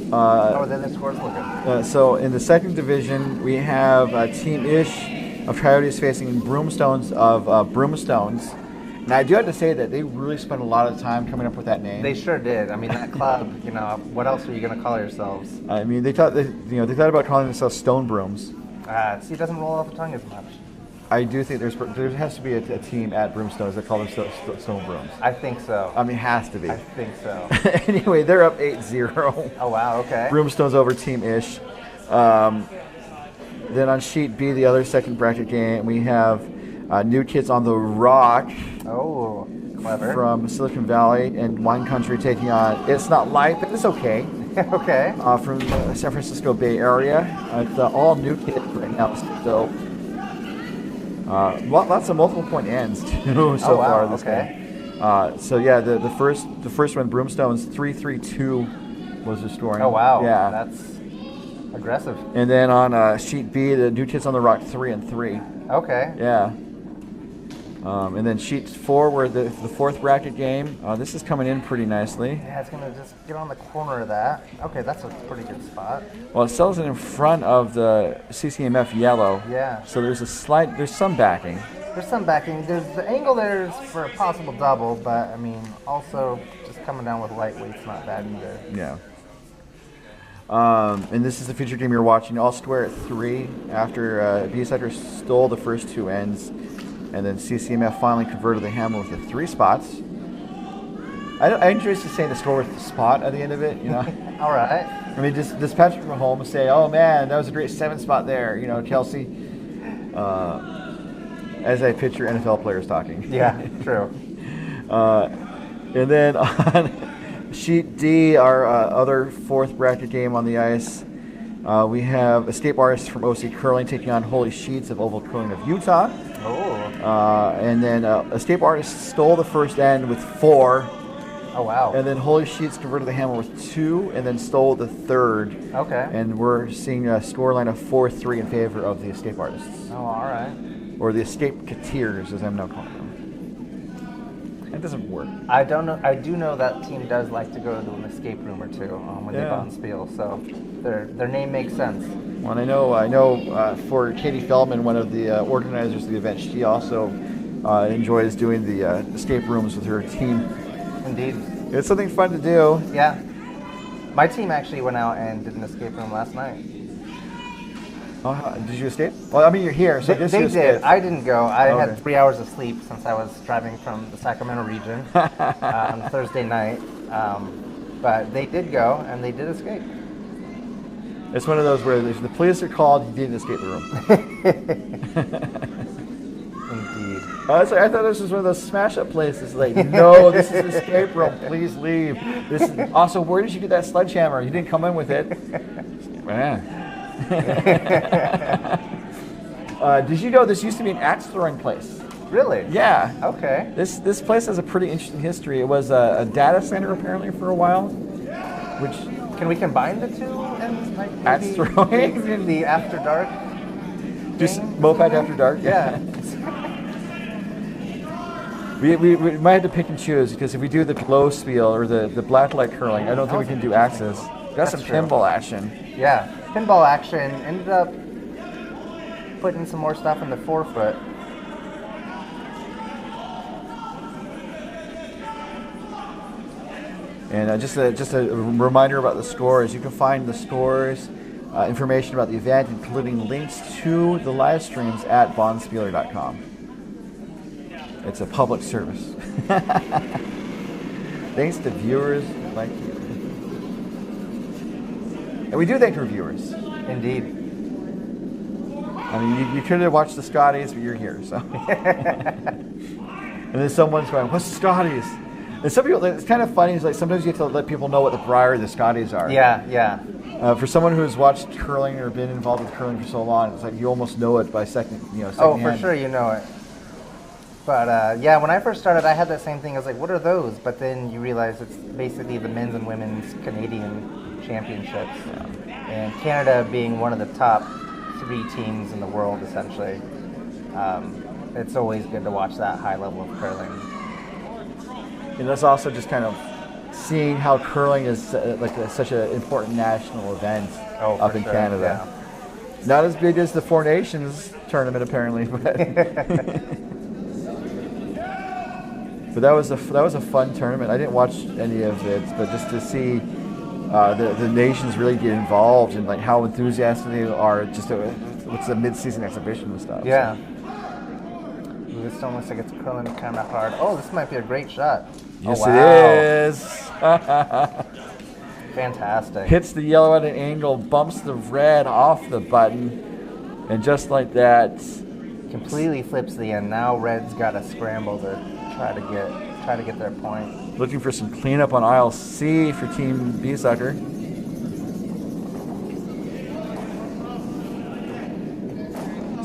How are the other scores looking? So in the second division, we have Team Ish of Coyotes facing Broomstones of Broomstones. And I do have to say that they really spent a lot of time coming up with that name. They sure did. I mean, that club. What else are you going to call yourselves? I mean, they thought about calling themselves Stone Brooms. See, it doesn't roll off the tongue as much. I do think there has to be a team at Broomstones that call themselves Stone Brooms. I think so. I mean, it has to be. I think so. Anyway, they're up 8-0. Oh, wow, okay. Broomstones over Team Ish. Then on sheet B, the other second bracket game, we have New Kids on the Rock. Oh, clever. From Silicon Valley and Wine Country taking on It's Not Life, but it's okay. Okay. From the San Francisco Bay Area. It's all New Kids right now, so lots of multiple point ends too so far this game. So yeah, the first one, Broomstones 3-3-2 was the scoring. Oh wow, yeah, that's aggressive. And then on sheet B, the New Kids on the Rock 3-3. Okay. Yeah. And then sheet 4, where the fourth bracket game. This is coming in pretty nicely. Yeah, it's gonna just get on the corner of that. Okay, that's a pretty good spot. Well, it sells it in front of the CCMF yellow. Yeah. So there's some backing. There's some backing. There's the angle there's for a possible double, but I mean, also just coming down with lightweight's not bad either. Yeah. And this is the feature game you're watching. All square at 3 after Biesecker stole the first 2 ends. And then CCMF finally converted the hammer with the 3 spots. I enjoy just saying the score with the spot at the end of it, you know. All right. I mean, does Patrick Mahomes say, "Oh man, that was a great 7 spot there," you know, Kelsey? As I picture NFL players talking. Yeah, true. And then on sheet D, our other fourth bracket game on the ice, we have Escape Artists from OC Curling taking on Holy Sheets of Oval Curling of Utah. Oh. And then Escape Artists stole the first end with 4. Oh, wow. And then Holy Sheets converted the hammer with 2 and then stole the third. Okay. And we're seeing a scoreline of 4-3 in favor of the Escape Artists. Oh, all right. Or the Escape-Cateers, as I'm now calling them. That doesn't work. I don't know. I do know that team does like to go to an escape room or two when they bounce spiel, so their name makes sense. Well, and I know for Katie Feldman, one of the organizers of the event, she also enjoys doing the escape rooms with her team. Indeed. It's something fun to do. Yeah. My team actually went out and did an escape room last night. Did you escape? Well, I mean, you're here, so I guess They you did. escaped. I didn't go. I Okay. had 3 hours of sleep since I was driving from the Sacramento region on Thursday night. But they did go, and they did escape. It's one of those where if the police are called, you didn't escape the room. Indeed. I thought this was one of those smash-up places. Like, no, this is an escape room. Please leave. This is, also, where did you get that sledgehammer? You didn't come in with it. Did you know this used to be an axe-throwing place? Really? Yeah. Okay. This place has a pretty interesting history. It was a data center apparently for a while, which Can we combine the two and like Axe maybe throwing? the After Dark? do MoPac After Dark. Yeah. We might have to pick and choose because if we do the glow spiel or the blacklight curling, I don't think we can do axes. That's some true. pinball action. Yeah. Pinball action. Ended up putting some more stuff in the 4-foot. And just a reminder about the scores. You can find the scores, information about the event, including links to the live streams at bondspieler.com. It's a public service. Thanks to viewers like you. And we do thank our viewers. Indeed. I mean, you could have watched the Scotties, but you're here, so. And then someone's going, "What's the Scotties?" And some people, it's kind of funny. It's like sometimes you have to let people know what the Briar or the Scotties are. Yeah, yeah. For someone who's watched curling or been involved with curling for so long, it's like you almost know it by second Oh, for hand. sure, you know it. But yeah, when I first started, I had that same thing. I was like, "What are those?" But then you realize it's basically the men's and women's Canadian championships, and Canada being one of the top 3 teams in the world, essentially. It's always good to watch that high level of curling. And that's also just kind of seeing how curling is such an important national event up in Canada. Yeah. Not as big as the Four Nations tournament, apparently, but but that was a fun tournament. I didn't watch any of it, but just to see the nations really get involved and like how enthusiastic they are. Just what's a mid-season exhibition and stuff. Yeah. Ooh, this one looks like it's curling kind of hard. Oh, this might be a great shot. Yes, oh, wow. it is. Fantastic. Hits the yellow at an angle, bumps the red off the button, and just like that, Completely flips the end. Now red's got to scramble to try to get their point. looking for some cleanup on aisle C for Team Biesecker.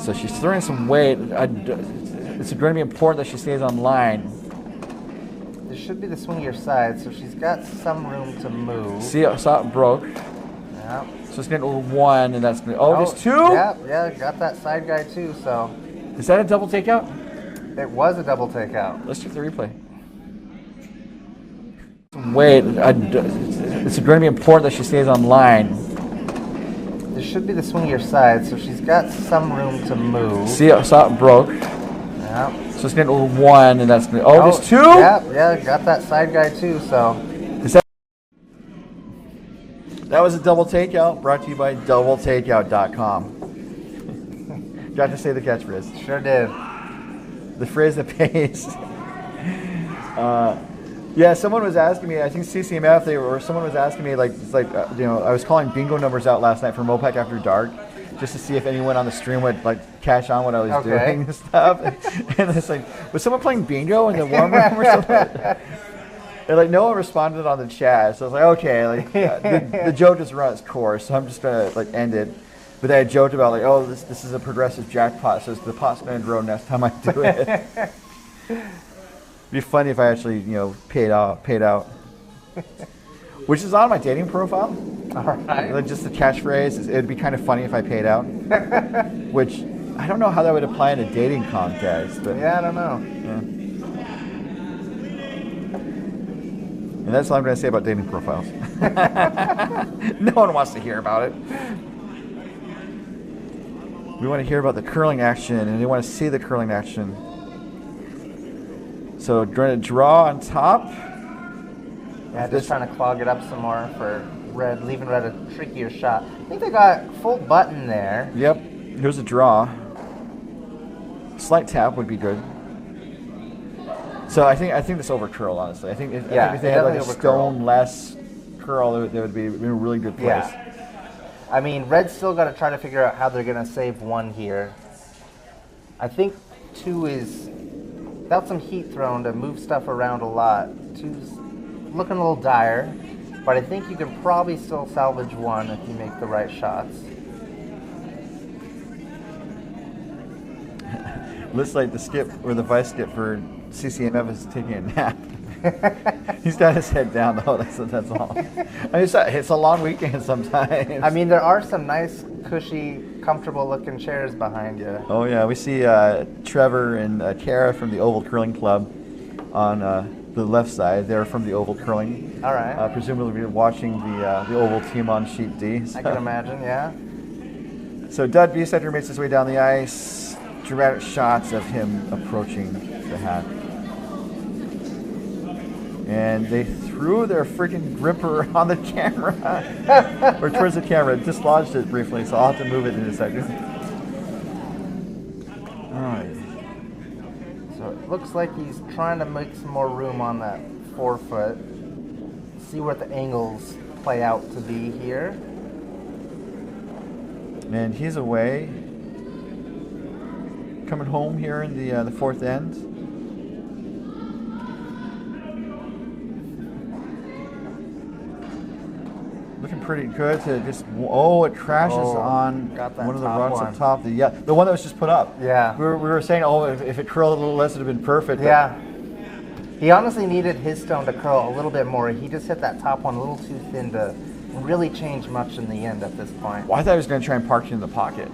So she's throwing some weight. It's going to be important that she stays on line. This should be the swingier side, so she's got some room to move. See, I saw it broke. Yeah. So it's going to go 1, and that's going to. Oh, there's 2? Yeah, got that side guy too, so. Is that a double takeout? It was a double takeout. Let's check the replay. Wait, it's going to be important that she stays on line. This should be the swingier side, so she's got some room to move. See, I saw it broke. Yeah. So it's going to go 1, and that's going to. Oh, there's 2? Yeah, got that side guy too, so. That was a double takeout brought to you by doubletakeout.com. Got to say the catchphrase. Sure did. The phrase that pays. Yeah, someone was asking me, I think CCMF, someone was asking me, I was calling bingo numbers out last night for MoPac After Dark, just to see if anyone on the stream would catch on what I was doing and stuff. And it's like, was someone playing bingo in the warm room or something? And no one responded on the chat, so I was like, okay, the joke has run its course, so I'm just gonna end it. But then I joked about this is a progressive jackpot, so the pot's gonna grow next time I do it. It'd be funny if I actually paid out, which is on my dating profile. All right. Just the catchphrase. It'd be kind of funny if I paid out, which I don't know how that would apply in a dating context. But yeah, I don't know. Yeah. And that's all I'm going to say about dating profiles. No one wants to hear about it. We want to hear about the curling action, and they want to see the curling action. So we're going to draw on top. Yeah, just trying to clog it up some more for red, leaving red a trickier shot. I think they got full button there. Yep. Here's a draw. Slight tap would be good. So I think this over curl, honestly. I think if they had like a stone less curl, they would be in a really good place. Yeah. I mean, red's still got to try to figure out how they're going to save one here. I think 2 is, without some heat thrown to move stuff around a lot, 2's looking a little dire, but I think you can probably still salvage 1 if you make the right shots. Looks like the skip or the vice skip for CCMF is taking a nap. He's got his head down though. That's all. I mean, it's a long weekend sometimes. I mean, there are some nice, cushy, comfortable-looking chairs behind you. Oh yeah, we see Trevor and Kara from the Oval Curling Club on the left side. They're from the Oval Curling. All right. Presumably watching the Oval team on sheet D. So. I can imagine, yeah. So Dud Biesecker makes his way down the ice. Dramatic shots of him approaching the hat. And they threw their freaking gripper on the camera. Or towards the camera. Dislodged it briefly, so I'll have to move it in a second. Alright. So it looks like he's trying to make some more room on that 4-foot. See what the angles play out to be here. And he's away. Coming home here in the 4th end. Looking pretty good to just, it crashes on one of the runs up top. The one that was just put up. Yeah. We were saying, if it curled a little less, it would have been perfect. Yeah. He honestly needed his stone to curl a little bit more. He just hit that top one a little too thin to really change much in the end at this point. Well, I thought he was going to try and park it in the pocket.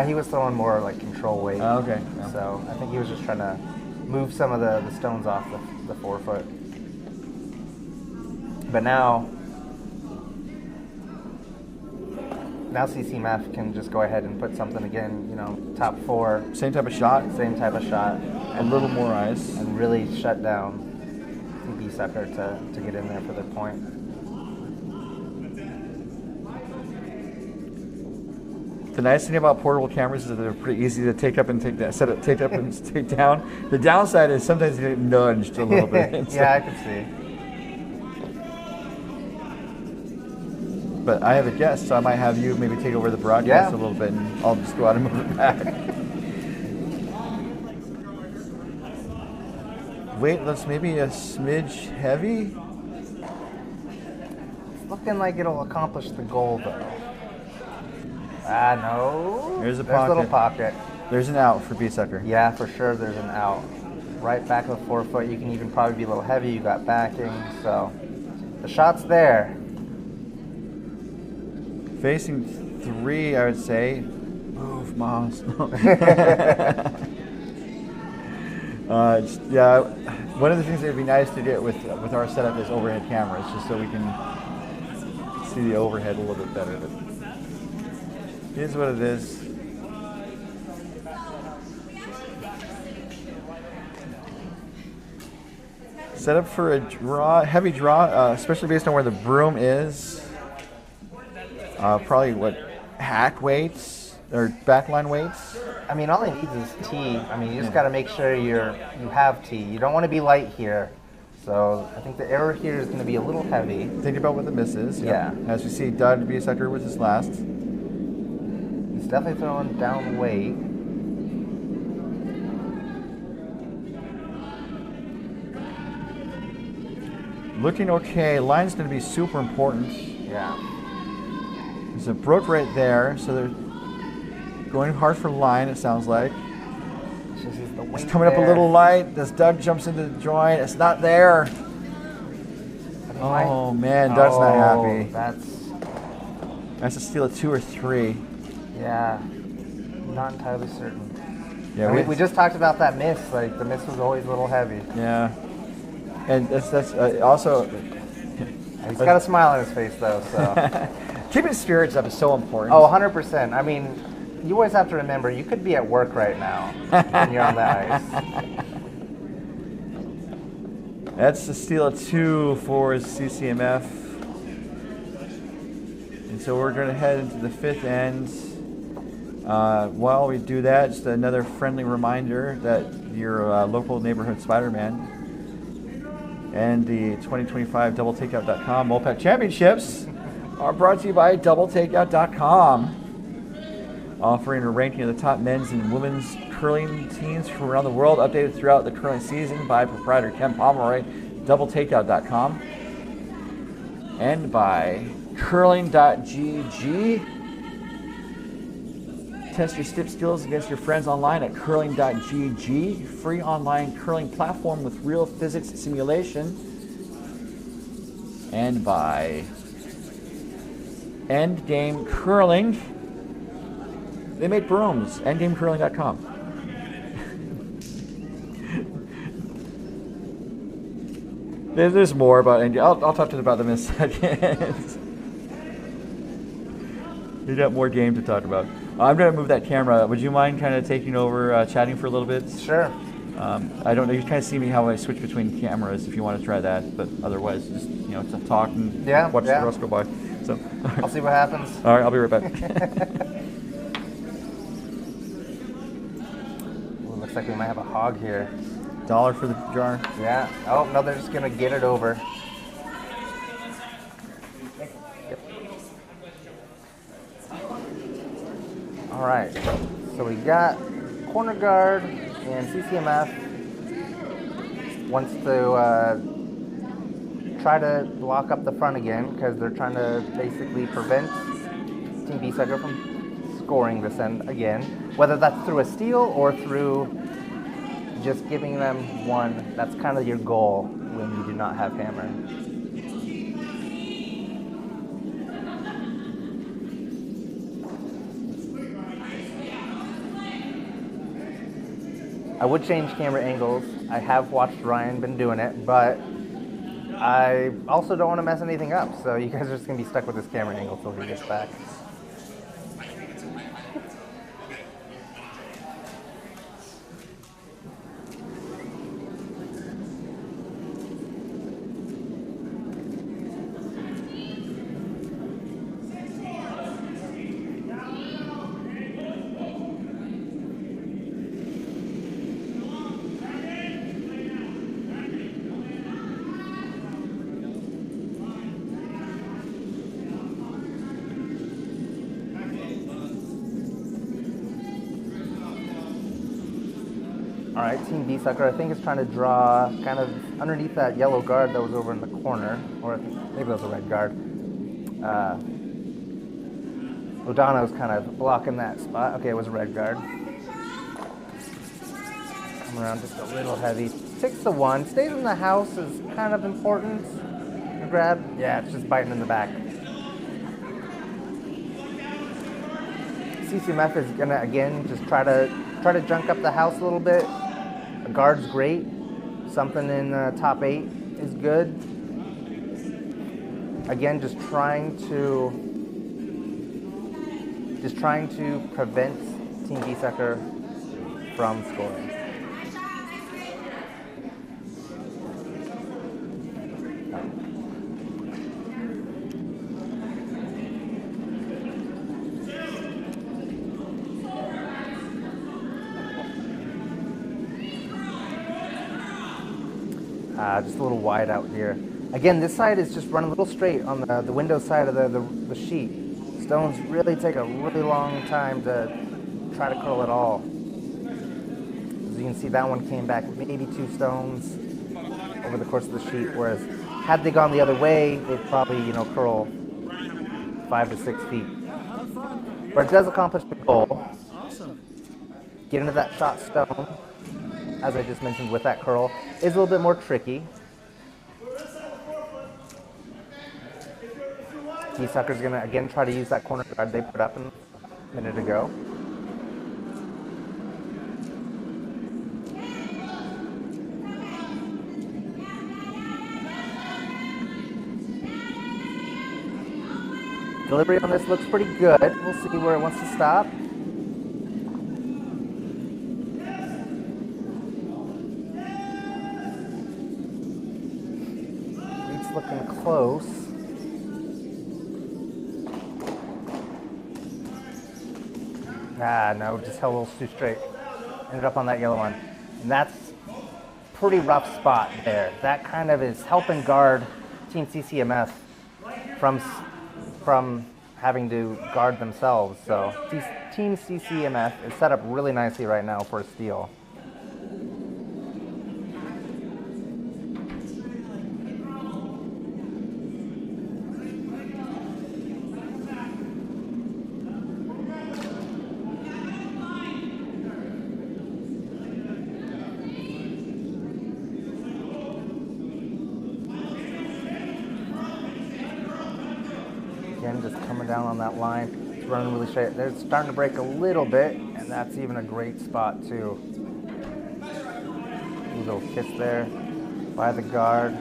He was throwing more like control weight. Oh, okay. Yeah. So I think he was just trying to move some of the stones off the 4-foot. But now CCMF can just go ahead and put something again, top 4. Same type of shot? Same type of shot. A little more ice. And really shut down Biesecker to get in there for the point. The nice thing about portable cameras is that they're pretty easy to take up and take down, take up and take down. The downside is sometimes you get nudged a little bit. Yeah, I can see. But I have a guest, so I might have you maybe take over the broadcast a little bit, and I'll just go out and move it back. Weightless, maybe a smidge heavy. It's looking like it'll accomplish the goal, though. No. There's a little pocket. There's an out for Biesecker. Yeah, for sure there's an out. Right back of the 4-foot. You can even probably be a little heavy. You got backing. So the shot's there. Facing 3, I would say. Move, Miles. Yeah, one of the things that would be nice to get with our setup is overhead cameras, just so we can see the overhead a little bit better. But it is what it is. Set up for a heavy draw, especially based on where the broom is. Probably hack weights or backline weights. I mean, all he needs is tee. I mean, you just got to make sure you have tee. You don't want to be light here. So I think the error here is going to be a little heavy. Think about what the miss is. Yeah. As we see, Dud Biesecker with his last. He's definitely throwing down weight. Looking okay. Line's going to be super important. Yeah. There's a brook right there, so they're going hard for line, it sounds like. It's coming up a little light. As Doug jumps into the joint, it's not there. Oh man, Doug's not happy. That's a steal of 2 or 3. Yeah, not entirely certain. Yeah, we just talked about that miss. Like the miss was always a little heavy. Yeah, and that's also. He's got a smile on his face though, so. Keeping spirits up is so important. Oh, 100%. I mean, you always have to remember, you could be at work right now when you're on the ice. That's the steal of 2 for CCMF. And so we're going to head into the 5th end. While we do that, just another friendly reminder that your local neighborhood Spider-Man and the 2025 DoubleTakeout.com MoPac Championships are brought to you by DoubleTakeout.com, offering a ranking of the top men's and women's curling teams from around the world, updated throughout the curling season by proprietor Ken Pomeroy. DoubleTakeout.com, and by Curling.gg. Test your stip skills against your friends online at Curling.gg, free online curling platform with real physics simulation. And by Endgame Curling. They make brooms. EndgameCurling.com. There's more about Endgame. I'll talk to you about them in a second. We got more game to talk about. I'm going to move that camera. Would you mind kind of taking over, chatting for a little bit? Sure. I don't know. You kind of see me how I switch between cameras if you want to try that. But otherwise, just to talk and watch the rest go by. So I'll see what happens. All right, I'll be right back. Ooh, looks like we might have a hog here. $1 for the jar. Yeah. Oh no, they're just gonna get it over. Yep. All right. So we got corner guard and CCMF wants to try to block up the front again because they're trying to basically prevent Team Biesecker from scoring this end again, whether that's through a steal or through just giving them one. That's kind of your goal when you do not have hammer. I would change camera angles. I have watched Ryan been doing it, but I also don't want to mess anything up, so you guys are just going to be stuck with this camera angle until he gets back. All right, Team Biesecker, I think is trying to draw kind of underneath that yellow guard that was over in the corner, or maybe that was a red guard. O'Donnell's kind of blocking that spot. Okay, it was a red guard. Come around just a little heavy. Takes the one, stays in the house is kind of important. Grab, yeah, it's just biting in the back. CCMF is gonna again just try to junk up the house a little bit. A guard's great. Something in the top 8 is good. Again, just trying to prevent Team Biesecker from scoring. Just a little wide out here. Again, this side is just running a little straight on the window side of the sheet. Stones really take a really long time to try to curl it all. As you can see, that one came back maybe 2 stones over the course of the sheet, whereas had they gone the other way, they'd probably, curl 5 to 6 feet. But it does accomplish the goal. Get into that shot stone, as I just mentioned with that curl, is a little bit more tricky. Biesucker's gonna again try to use that corner guard they put up a minute ago. Delivery on this looks pretty good. We'll see where it wants to stop. It's looking close. no, just held a little too straight. Ended up on that yellow one. And that's pretty rough spot there. That kind of is helping guard Team CCMF from having to guard themselves. So Team CCMF is set up really nicely right now for a steal. Again, just coming down on that line. It's running really straight. They're starting to break a little bit, and that's even a great spot too. A little kiss there by the guard.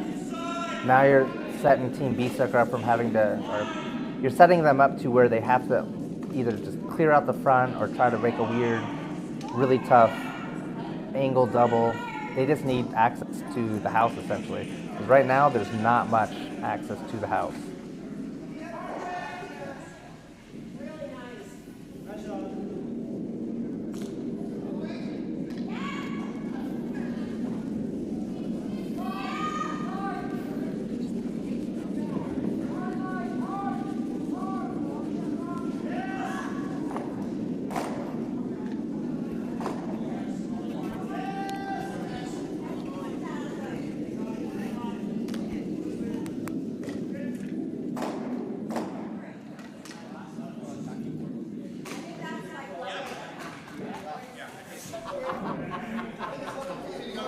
Now you're setting Team Biesecker up from having to, or you're setting them up to where they have to either just clear out the front or try to break a weird, really tough angle double. They just need access to the house essentially. Because right now there's not much access to the house.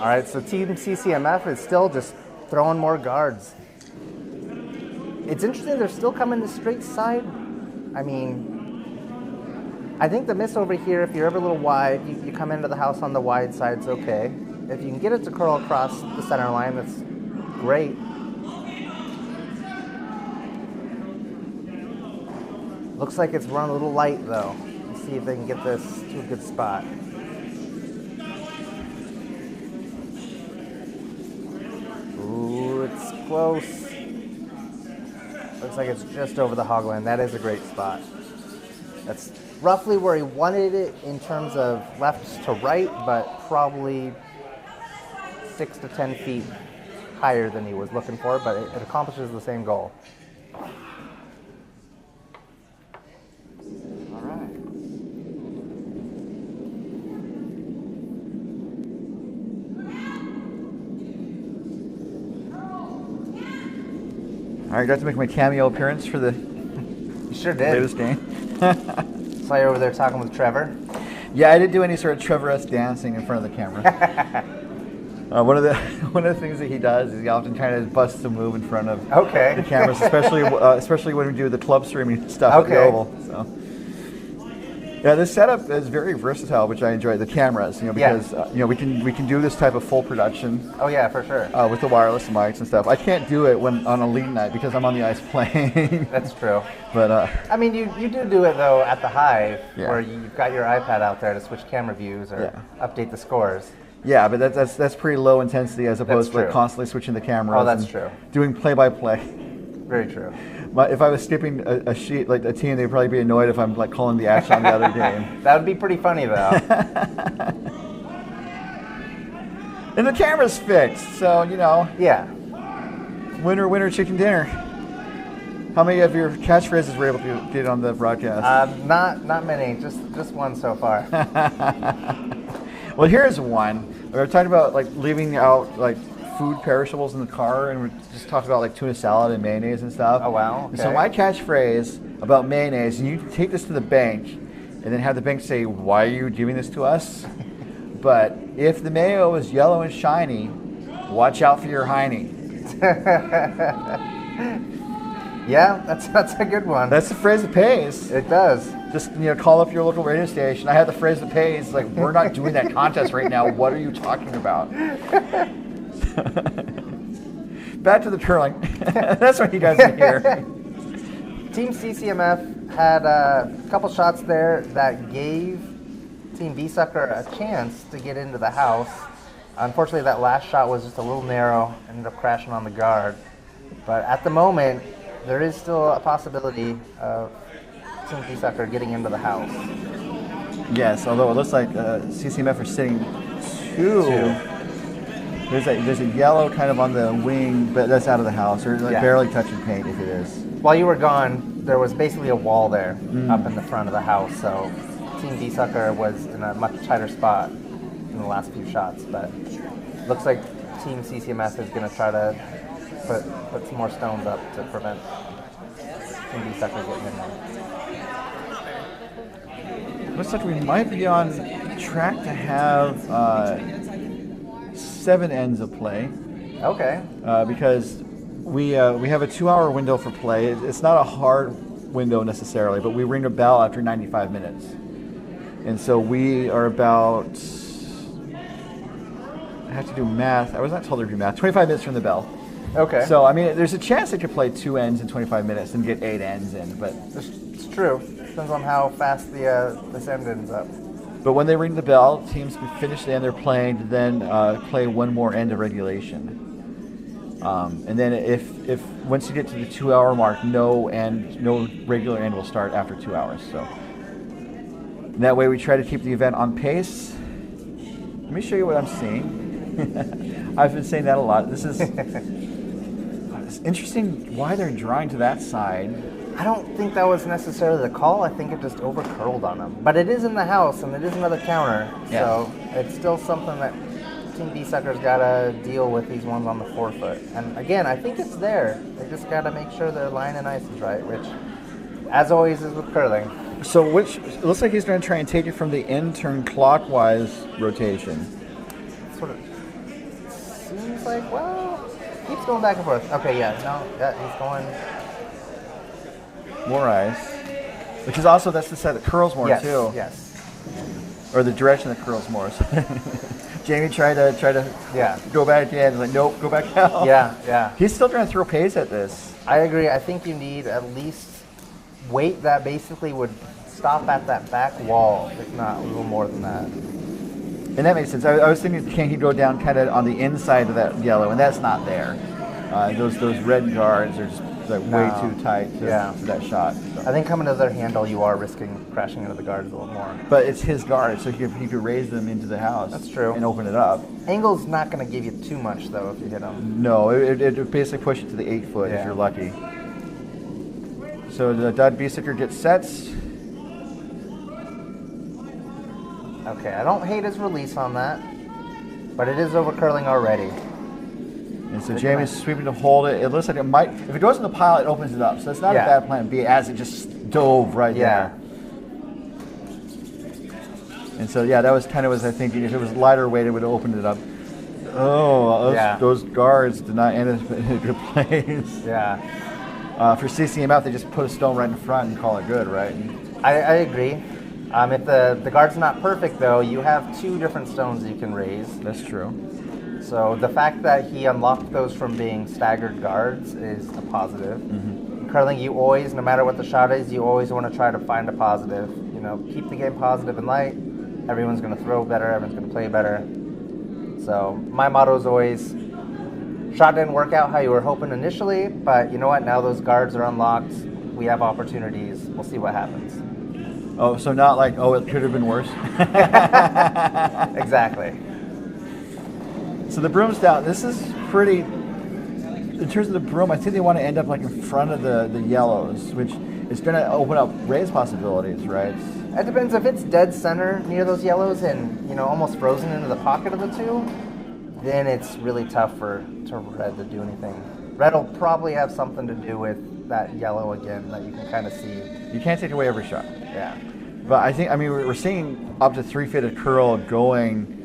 All right, so Team CCMF is still just throwing more guards. It's interesting, they're still coming the straight side. I mean, I think the miss over here, if you're ever a little wide, you come into the house on the wide side, it's okay. If you can get it to curl across the center line, that's great. Looks like it's run a little light though. Let's see if they can get this to a good spot. Ooh, it's close. Looks like it's just over the hog line. That is a great spot. That's roughly where he wanted it in terms of left to right, but probably 6 to 10 feet higher than he was looking for, but it accomplishes the same goal. All right, got to make my cameo appearance for the You sure did. latest game. Saw you over there talking with Trevor. Yeah, I didn't do any sort of Trevor-esque dancing in front of the camera. One of the things that he does is he often kind of busts a move in front of the cameras, especially when we do the club streaming stuff at the Oval. So. Yeah, this setup is very versatile, which I enjoy. The cameras, because we can do this type of full production. Oh yeah, for sure. With the wireless mics and stuff. I can't do it when on a lean night because I'm on the ice playing. That's true. But I mean, you do it though at the Hive, where you've got your iPad out there to switch camera views or update the scores. Yeah, but that's pretty low intensity as opposed to like constantly switching the camera. Oh, that's true. Doing play-by-play. Very true. If I was skipping a sheet like a team, they'd probably be annoyed if I'm like calling the action on the other game. That would be pretty funny though. And the camera's fixed, so Yeah. Winner, chicken dinner. How many of your catchphrases were able to get on the broadcast? Not many. Just one so far. Well, here's one. We were talking about like leaving out like food perishables in the car, and we just talked about like tuna salad and mayonnaise and stuff. Oh wow! Okay. And so my catchphrase about mayonnaise, and you take this to the bank, and then have the bank say, "Why are you giving this to us?" But if the mayo is yellow and shiny, watch out for your hiney. Yeah, that's a good one. That's the phrase that pays. It does. Just call up your local radio station. I have the phrase that pays. Like, we're not doing that contest right now. What are you talking about? Back to the curling. That's what you guys are here. Team CCMF had a couple shots there that gave Team Biesecker a chance to get into the house. Unfortunately, that last shot was just a little narrow, ended up crashing on the guard. But at the moment, there is still a possibility of Team Biesecker getting into the house. Yes, although it looks like CCMF are sitting two. There's a yellow kind of on the wing, but that's out of the house, or like barely touching paint if it is. While you were gone, there was basically a wall there up in the front of the house, so Team Biesecker was in a much tighter spot in the last few shots, but looks like Team CCMF is going to try to put some more stones up to prevent Team Biesecker getting in there. Looks like we might be on track to have 7 ends of play. Okay. Because we have a 2-hour window for play. It's not a hard window necessarily, but we ring a bell after 95 minutes. And so we are about, I have to do math. I was not told to do math. 25 minutes from the bell. Okay. So, I mean, there's a chance they could play 2 ends in 25 minutes and get 8 ends in, but... It's true. Depends on how fast this end ends up. But when they ring the bell, teams can finish the end they're playing to then play one more end of regulation. And then if once you get to the 2-hour mark, no regular end will start after 2 hours. So that way we try to keep the event on pace. Let me show you what I'm seeing. I've been saying that a lot. This is it's interesting why they're drawing to that side. I don't think that was necessarily the call. I think it just over-curled on them. But it is in the house, and it is another counter. Yeah. So it's still something that Team Biesecker's got to deal with, these ones on the forefoot. And again, I think it's there. They just got to make sure their line and ice is right, which, as always, is with curling. So it looks like he's going to try and take it from the end turn clockwise rotation. Sort of seems like, well, keeps going back and forth. Okay, he's going... More ice. Because also that's the side that curls more too. Yes. Or the direction that curls more. Jamie tried to go back in. He's like, nope, go back out. Yeah. He's still trying to throw pace at this. I agree. I think you need at least weight that basically would stop at that back wall, if not a little more than that. And that makes sense. I was thinking, can he go down kind of on the inside of that yellow, and that's not there. Those red guards are just way too tight to that shot. So. I think coming to their handle, you are risking crashing into the guards a little more. But it's his guard, so he could raise them into the house. That's true. And open it up. Angle's not going to give you too much, though, if you hit them. No, it would basically push it to the 8 foot if you're lucky. So the Biesecker gets sets. Okay, I don't hate his release on that, but it is over curling already. And so Jamie's sweeping to hold it. It looks like it might, if it goes in the pile, it opens it up. So it's not a bad plan B, as it just dove right there. And so, that was kind of what I was thinking. If it was lighter weight, it would have opened it up. Oh, those guards did not end up in a good place. Yeah. For CCMF, they just put a stone right in front and call it good, right? I agree. If the guard's not perfect, though, you have 2 different stones you can raise. That's true. So the fact that he unlocked those from being staggered guards is a positive. Mm-hmm. Curling, you always, no matter what the shot is, you always want to try to find a positive. Keep the game positive and light. Everyone's going to throw better. Everyone's going to play better. So my motto is always, shot didn't work out how you were hoping initially, but you know what? Now those guards are unlocked. We have opportunities. We'll see what happens. Oh, so not like, it could have been worse? Exactly. So the broom's down. This is pretty, in terms of the broom, I think they want to end up like in front of the yellows, which is going to open up raise possibilities, right? It depends. If it's dead center near those yellows and, almost frozen into the pocket of the 2, then it's really tough for red to do anything. Red will probably have something to do with that yellow again that you can kind of see. You can't take away every shot. Yeah. But we're seeing up to 3 feet of curl going,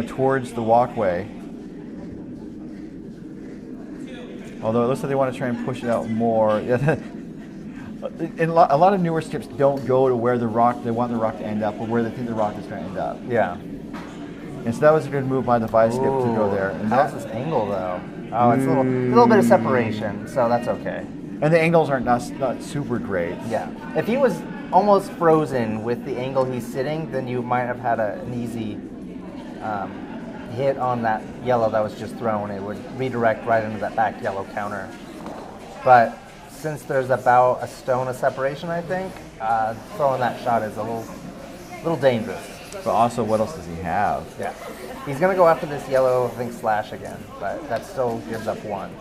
towards the walkway. Although it looks like they want to try and push it out more. And a lot of newer skips don't go to where they want the rock to end up, or where they think the rock is going to end up. Yeah. And so that was a good move by the Biesecker to go there. And how's this angle, though? Oh, it's a little bit of separation, so that's okay. And the angles aren't not super great. Yeah. If he was almost frozen with the angle he's sitting, then you might have had an easy hit on that yellow that was just thrown. It would redirect right into that back yellow counter. But since there's about a stone of separation, I think, throwing that shot is a little dangerous. But also, what else does he have? Yeah. He's going to go after this yellow, I think, slash again, but that still gives up 1.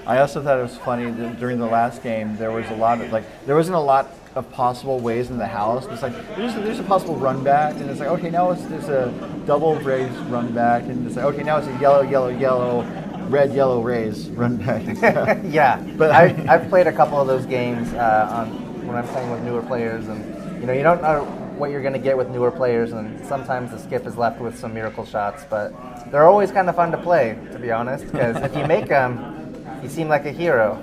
I also thought it was funny that during the last game there was a lot of there wasn't a lot of possible ways in the house. It's like there's a possible run back, and it's like okay now there's a double raise run back, and it's like okay now it's a yellow red yellow raise run back. Yeah, but I've played a couple of those games when I'm playing with newer players, and you don't know what you're going to get with newer players, and sometimes the skip is left with some miracle shots, but they're always kind of fun to play, to be honest, because if you make them, you seem like a hero.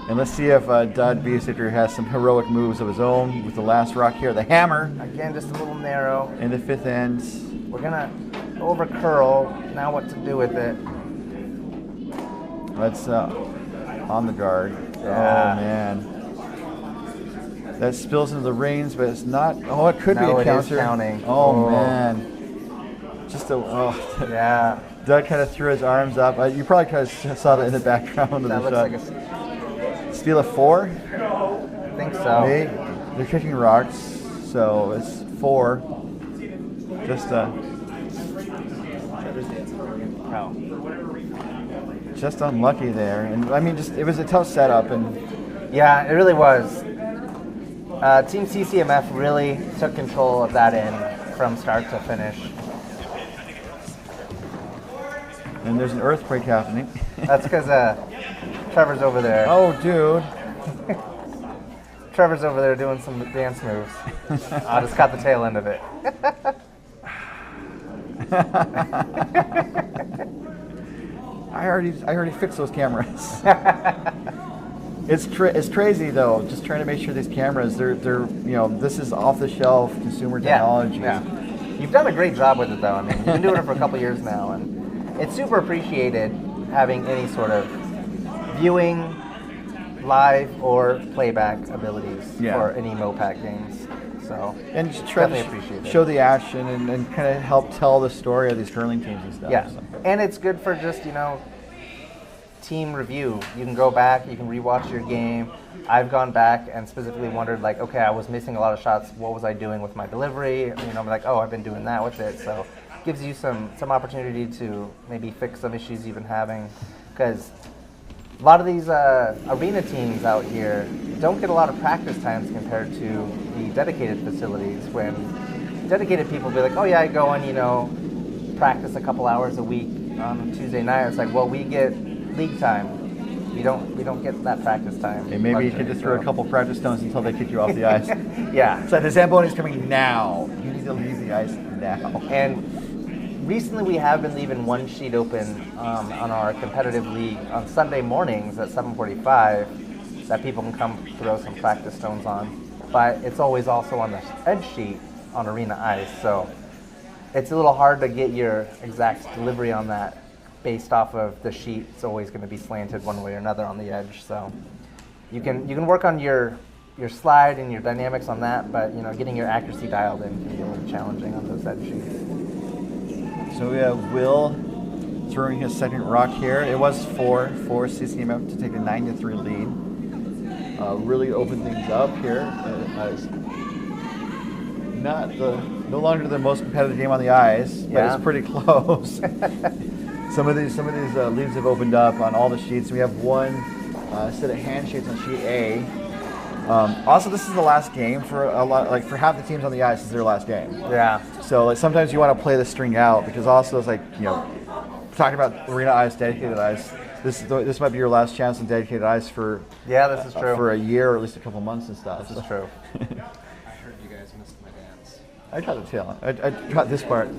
And let's see if Dud Biesecker has some heroic moves of his own with the last rock here, the hammer. Again, just a little narrow. In the 5th end. We're going to over curl. Now what to do with it? That's on the guard. Yeah. Oh, man. That spills into the reins, but it's not. Oh, it could be a counter. It is counting. Oh, man. Just a. Oh. Yeah. Doug kind of threw his arms up. You probably kind of saw that in the background of the that shot. Looks like Steal a 4? I think so. They're kicking rocks, so it's 4. Just unlucky there, and I mean, it was a tough setup, and yeah, it really was. Team CCMF really took control of that end from start to finish. And there's an earthquake happening. That's because Trevor's over there. Oh, dude. Trevor's over there doing some dance moves. I just caught the tail end of it. I already fixed those cameras. It's crazy though. Just trying to make sure these cameras they're this is off the shelf consumer technology. Yeah. You've done a great job with it though. I mean, you've been doing it for a couple years now, and it's super appreciated having any sort of viewing, live or playback abilities for any MoPac games. So and just try to show the action and kind of help tell the story of these curling teams and stuff. Yeah, so. And it's good for just team review. You can go back, you can rewatch your game. I've gone back and specifically wondered like, okay, I was missing a lot of shots. What was I doing with my delivery? I'm like, oh, I've been doing that with it. So it gives you some opportunity to maybe fix some issues you've been having, because a lot of these arena teams out here don't get a lot of practice times compared to the dedicated facilities, when dedicated people be like, oh yeah, I go and practice a couple hours a week on Tuesday night. It's like, well, we get league time. We don't get that practice time. Okay, maybe you could just throw a couple practice stones until they kick you off the ice. Yeah. So the Zamboni's coming now. You need to leave the ice now. And recently we have been leaving one sheet open on our competitive league on Sunday mornings at 7:45 that people can come throw some practice stones on. But it's always also on the edge sheet on arena ice. So it's a little hard to get your exact delivery on that based off of the sheet. It's always going to be slanted one way or another on the edge. So you can work on your slide and your dynamics on that, but getting your accuracy dialed in can be a little challenging on those edge sheets. So we have Will throwing his second rock here. It was 4 for CCMF to take a 9-3 lead. Really open things up here. No longer the most competitive game on the ice, but it's pretty close. Some of these leads have opened up on all the sheets. We have one set of handshakes on sheet A. Also, this is the last game for for half the teams on the ice. Is their last game. Yeah. So sometimes you want to play the string out, because also it's talking about arena ice, dedicated ice. This might be your last chance on dedicated ice for this is true for a year or at least a couple months and stuff. This is true. I heard you guys missed my dance. I got the tail. I got this part.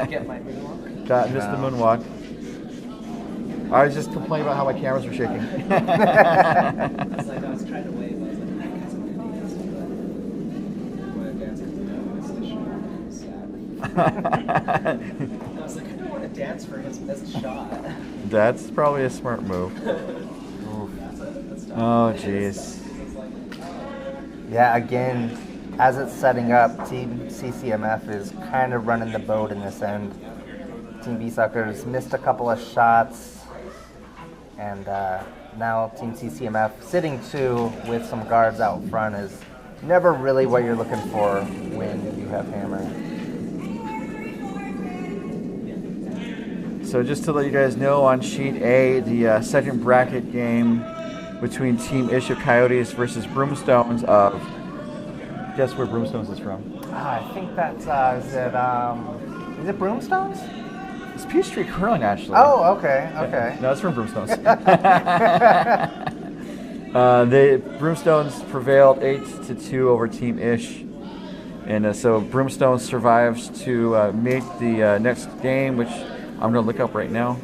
Get my moonwalk? Missed the moonwalk. I was just complaining about how my cameras were shaking. It's like I was trying to wave. I was like, I guess I'm going to dance. But my dance because I missed the shot. I was like, I don't want to dance for his missed shot. That's probably a smart move. Oh, jeez. Yeah, again, as it's setting up, Team CCMF is kind of running the boat in this end. Team Bieseckers missed a couple of shots, and now Team CCMF sitting 2 with some guards out front is never really what you're looking for when you have hammer. So just to let you guys know, on sheet A, the second bracket game between Team Ish of Coyotes versus Broomstones of, guess where Broomstones is from? I think that's, is it Broomstones? It's Peachtree Curling, actually. Oh, okay, okay. No, it's from Broomstones. The Broomstones prevailed 8-2 over Team Ish. And so Broomstones survives to make the next game, which I'm going to look up right now.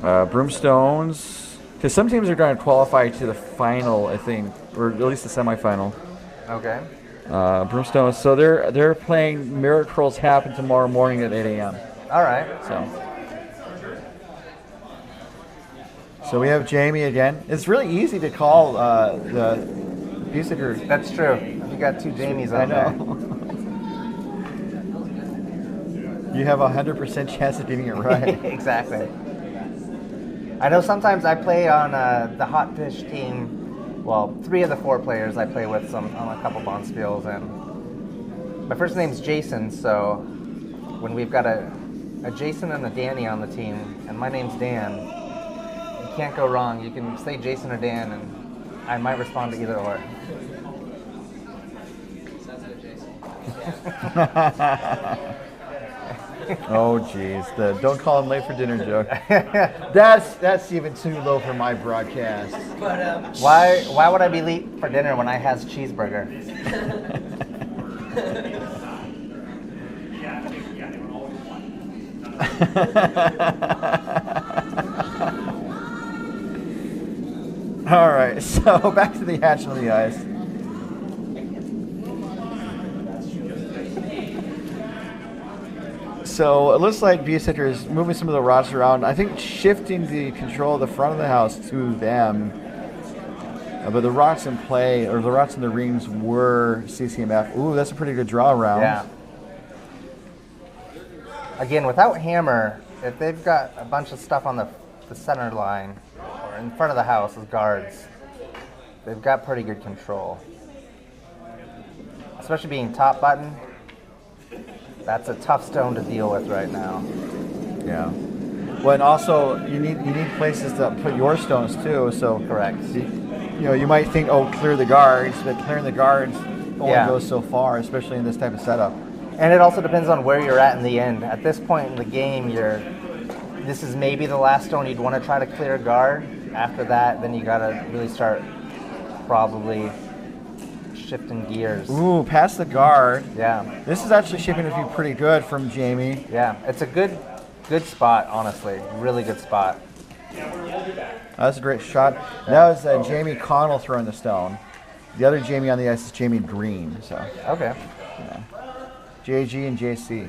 Broomstones, because some teams are going to qualify to the final, I think, or at least the semifinal. Okay. Broomstones, so they're playing Miracles Happen tomorrow morning at 8 a.m. All right. So we have Jamie again. It's really easy to call the Biesecker. That's true. You got two Jamies on there. You have a 100% chance of getting it right. Exactly. I know sometimes I play on the Hot Fish team. Well, 3 of the 4 players I play with on a couple bonspiels, and my first name's Jason, so when we've got a Jason and a Danny on the team, and my name's Dan, you can't go wrong. You can say Jason or Dan, and I might respond to either or. Sounds good, Jason. Oh geez, the don't call him late for dinner joke. That's even too low for my broadcast. But Why would I be late for dinner when I has cheeseburger? All right, so back to the action on the ice. So it looks like Biesecker is moving some of the rocks around. I think shifting the control of the front of the house to them. But the rocks in play, or the rocks in the rings, were CCMF. Ooh, that's a pretty good draw round. Yeah. Again, without hammer, if they've got a bunch of stuff on the center line or in front of the house as guards, they've got pretty good control. Especially being top button. That's a tough stone to deal with right now. Yeah. Well, and also you need places to put your stones too. So Correct. You might think, oh, clear the guards, but clearing the guards only goes so far, especially in this type of setup. And it also depends on where you're at in the end. At this point in the game, this is maybe the last stone you'd want to try to clear a guard. After that, then you gotta really start probably shifting gears. Ooh, past the guard. Yeah. This is actually shaping to be pretty good from Jamie. Yeah, it's a good spot, honestly. Really good spot. That's a great shot. That was Jamie Connell throwing the stone. The other Jamie on the ice is Jamie Green. So Okay. yeah. JG and JC.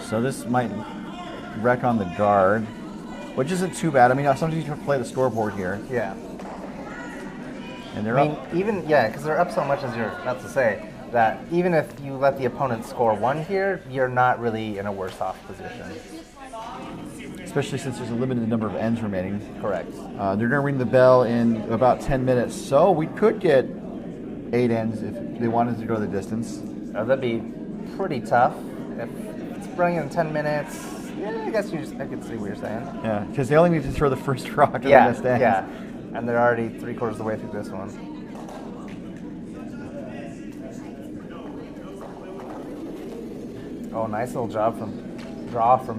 So this might wreck on the guard, which isn't too bad. I mean, sometimes you can play the scoreboard here. Yeah. And they're I mean, up. because they're up so much, as you're about to say, that even if you let the opponent score 1 here, you're not really in a worse off position. Especially since there's a limited number of ends remaining. Correct. They're going to ring the bell in about 10 minutes, so we could get 8 ends if they wanted to go the distance. That'd be pretty tough. If it's running in 10 minutes, yeah, I guess I could see what you're saying. Yeah, because they only need to throw the first rock in the next end. Yeah, and they're already 3/4 of the way through this one. Oh, nice little draw from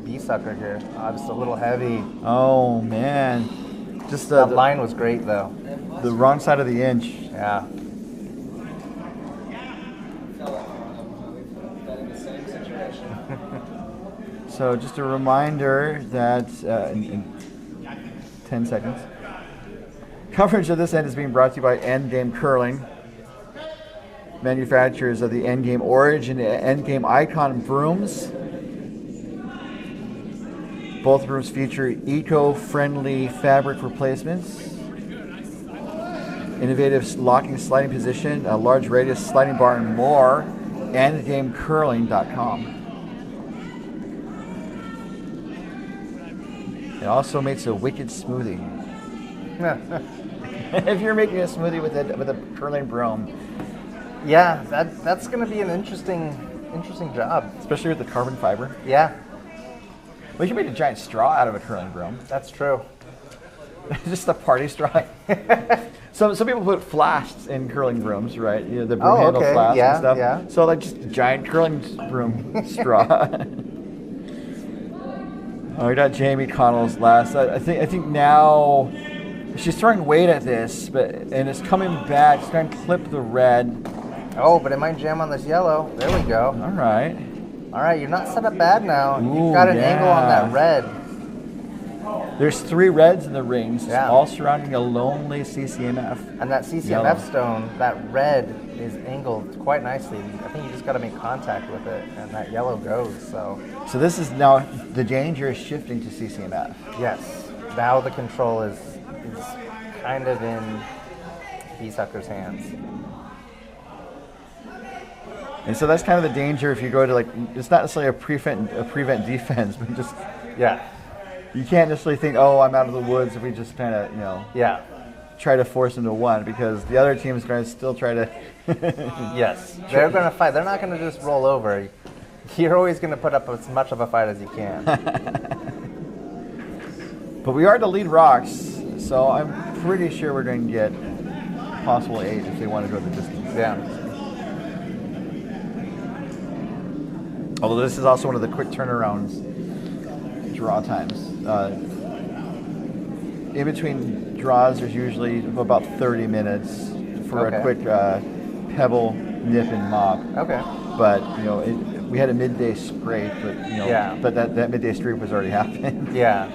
Biesecker here. Just a little heavy. Oh man, just That line was great though. the wrong side of the inch. Yeah. So just a reminder that in 10 seconds, coverage of this end is being brought to you by Endgame Curling, manufacturers of the Endgame Origin and Endgame Icon brooms. Both rooms feature eco-friendly fabric replacements, innovative locking sliding position, a large radius sliding bar, and more. EndgameCurling.com. It also makes a wicked smoothie. If you're making a smoothie with a curling broom. Yeah, that's going to be an interesting job. Especially with the carbon fiber. Yeah. Well, you can make a giant straw out of a curling broom. That's true. Just a party straw. Some people put flasks in curling brooms, right? You know, the broom handle flasks and stuff. Yeah. So like just a giant curling broom straw. Oh, we got Jamie Connell's last. I think now she's throwing weight at this, and it's coming back. She's going to clip the red. Oh, but it might jam on this yellow. There we go. All right. All right, you're not set up bad now. Ooh, You've got an angle on that red. There's 3 reds in the rings, Yeah. all surrounding a lonely CCMF. And that CCMF Yellow. stone, that red is angled quite nicely. I think you just got to make contact with it, and that yellow goes. So this is now, the danger is shifting to CCMF. yes, now the control is kind of in Biesecker's hands. And so that's kind of the danger if you go to it's not necessarily a prevent defense, but just, Yeah, you can't necessarily think, oh, I'm out of the woods if we just kind of, yeah, try to force them to one, because the other team is going to still try to. yes. They're going to fight. They're not going to just roll over. You're always going to put up as much of a fight as you can. But we are the lead rocks, so I'm pretty sure we're going to get possible 8 if they want to go the distance. Yeah. Although this is also one of the quick turnarounds draw times. In between draws, there's usually about 30 minutes for a quick pebble, nip, and mop. Okay. But we had a midday scrape, but that midday scrape was already happening. Yeah.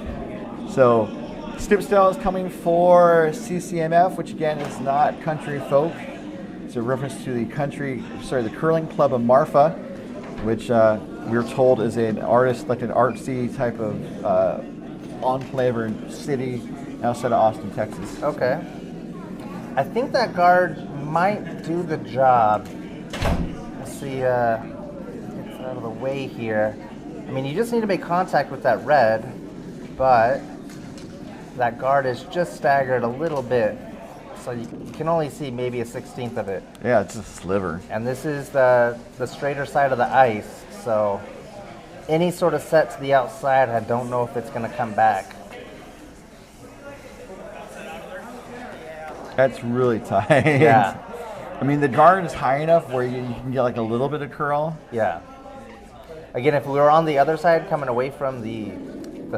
So, Stipstyle is coming for CCMF, which again is not country folk. It's a reference to the curling club of Marfa, which we're told is an artsy type of enclave or city outside of Austin, Texas. Okay. I think that guard might do the job. Let's see, it's out of the way here. I mean, you just need to make contact with that red, but that guard is just staggered a little bit. So you can only see maybe a 1/16 of it. Yeah, it's a sliver. And this is the straighter side of the ice, so any sort of set to the outside, I don't know if it's going to come back. That's really tight. Yeah. I mean, the guard is high enough where you can get a little bit of curl. Yeah. Again, if we were on the other side coming away from the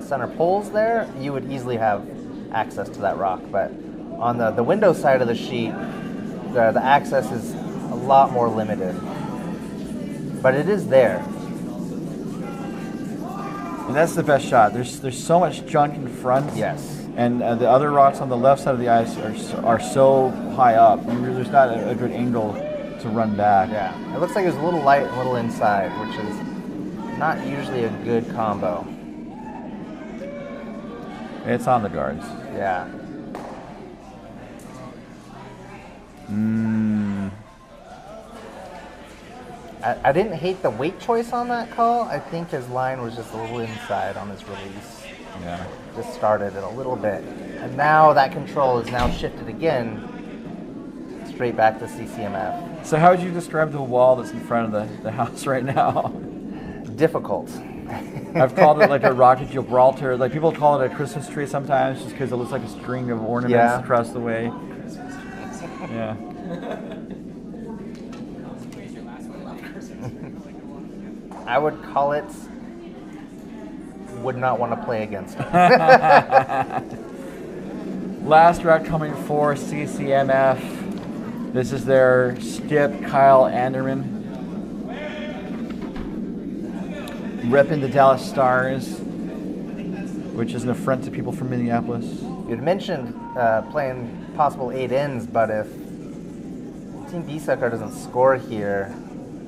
center poles there, you would easily have access to that rock. But on the window side of the sheet, the access is a lot more limited. But it is there. And that's the best shot. There's so much junk in front. Yes. And the other rocks on the left side of the ice are so high up. There's not a good angle to run back. Yeah. It looks like it's a little light and a little inside, which is not usually a good combo. It's on the guards. Yeah. I didn't hate the weight choice on that call. I think his line was just a little inside on his release. Yeah. Just started it a little bit. And now that control is now shifted again straight back to CCMF. So how would you describe the wall that's in front of the house right now? Difficult. I've called it like a rocket Gibraltar. Like people call it a Christmas tree sometimes just because it looks like a string of ornaments across the way. Yeah. I would call it, would not want to play against it. Last round coming for CCMF. This is their skip, Kyle Anderman. Repping the Dallas Stars, which is an affront to people from Minneapolis. You'd mentioned playing possible 8 ends, but if Team Biesecker doesn't score here,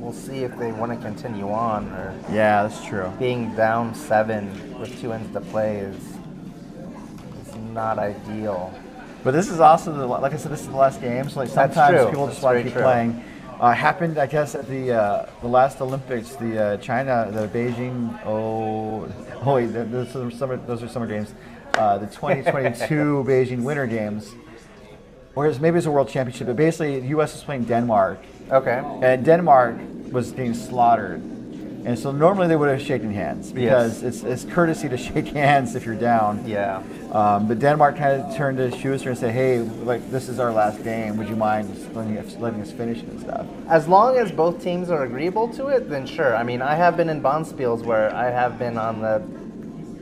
we'll see if they want to continue on, or Yeah, that's true. being down 7 with 2 ends to play is not ideal. But this is also, like I said, this is the last game, so like That's sometimes true. people That's just want to very keep true. playing. Happened, I guess, at the last Olympics, the China, the Beijing. Oh wait, those are summer games. The 2022 Beijing Winter Games. Whereas maybe it's a World Championship, but basically the U.S. was playing Denmark, Okay. and Denmark was getting slaughtered. And so normally they would have shaken hands because it's courtesy to shake hands if you're down. Yeah. But Denmark kind of turned to Schuster and said, "Hey, like this is our last game. Would you mind just letting us finish it and stuff?" As long as both teams are agreeable to it, then sure. I mean, I have been in Bonspiels where I have been on the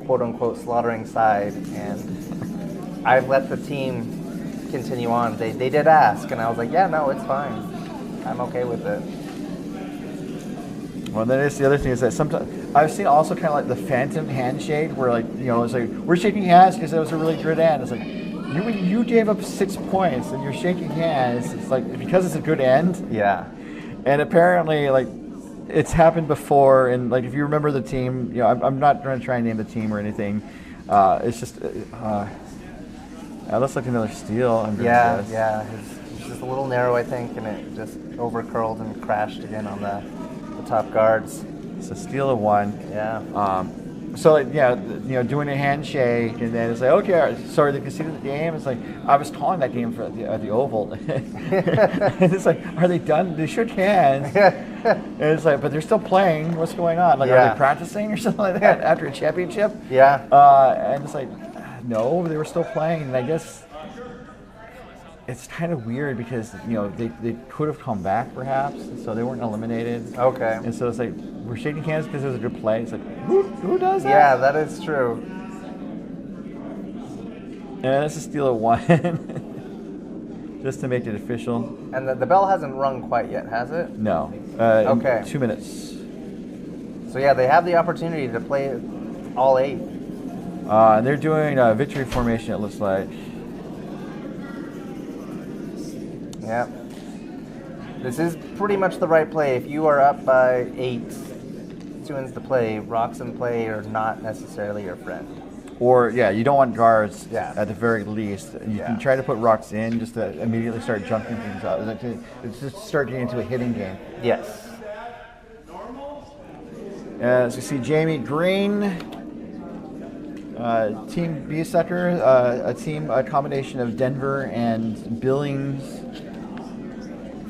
quote-unquote slaughtering side, and I've let the team continue on. They did ask, and I was like, yeah, no, it's fine. I'm okay with it. Well, then it's the other thing is that sometimes I've seen also kind of like the phantom handshake where like, you know, it's like, we're shaking hands because it was a really good end. It's like, you gave up 6 points and you're shaking hands. It's like, because it's a good end. Yeah. And apparently, like, it's happened before. And like, if you remember the team, you know, I'm not going to try and name the team or anything. It's just, looks like another steal. Under Yeah, this. yeah. It's just a little narrow, I think, and it just over curled and crashed again on the top guards. It's a steal of 1. Yeah. So like, yeah, you know, doing a handshake, and then it's like, okay, sorry, they conceded the game. It's like, I was calling that game for the Oval. And it's like, are they done? They shook hands. And it's like, but they're still playing. What's going on? Like, are they practicing or something like that after a championship? Yeah. And it's like, no, they were still playing. And I guess it's kind of weird because, you know, they could have come back perhaps, so they weren't eliminated. Okay. And so it's like, we're shaking hands because it was a good play. It's like, who does that? Yeah, that is true. And that's a steal of 1. Just to make it official. And the bell hasn't rung quite yet, has it? No. Okay. 2 minutes. So yeah, they have the opportunity to play all 8. And they're doing a victory formation, it looks like. Yep. This is pretty much the right play. If you are up by 8, 2 ends to play, rocks in play are not necessarily your friend. Or, yeah, you don't want guards Yeah. at the very least. You Yeah. can try to put rocks in just to immediately start junking things out. It's just start getting into a hitting game. Yes. As we see Jamie Green, Team Biesecker, a combination of Denver and Billings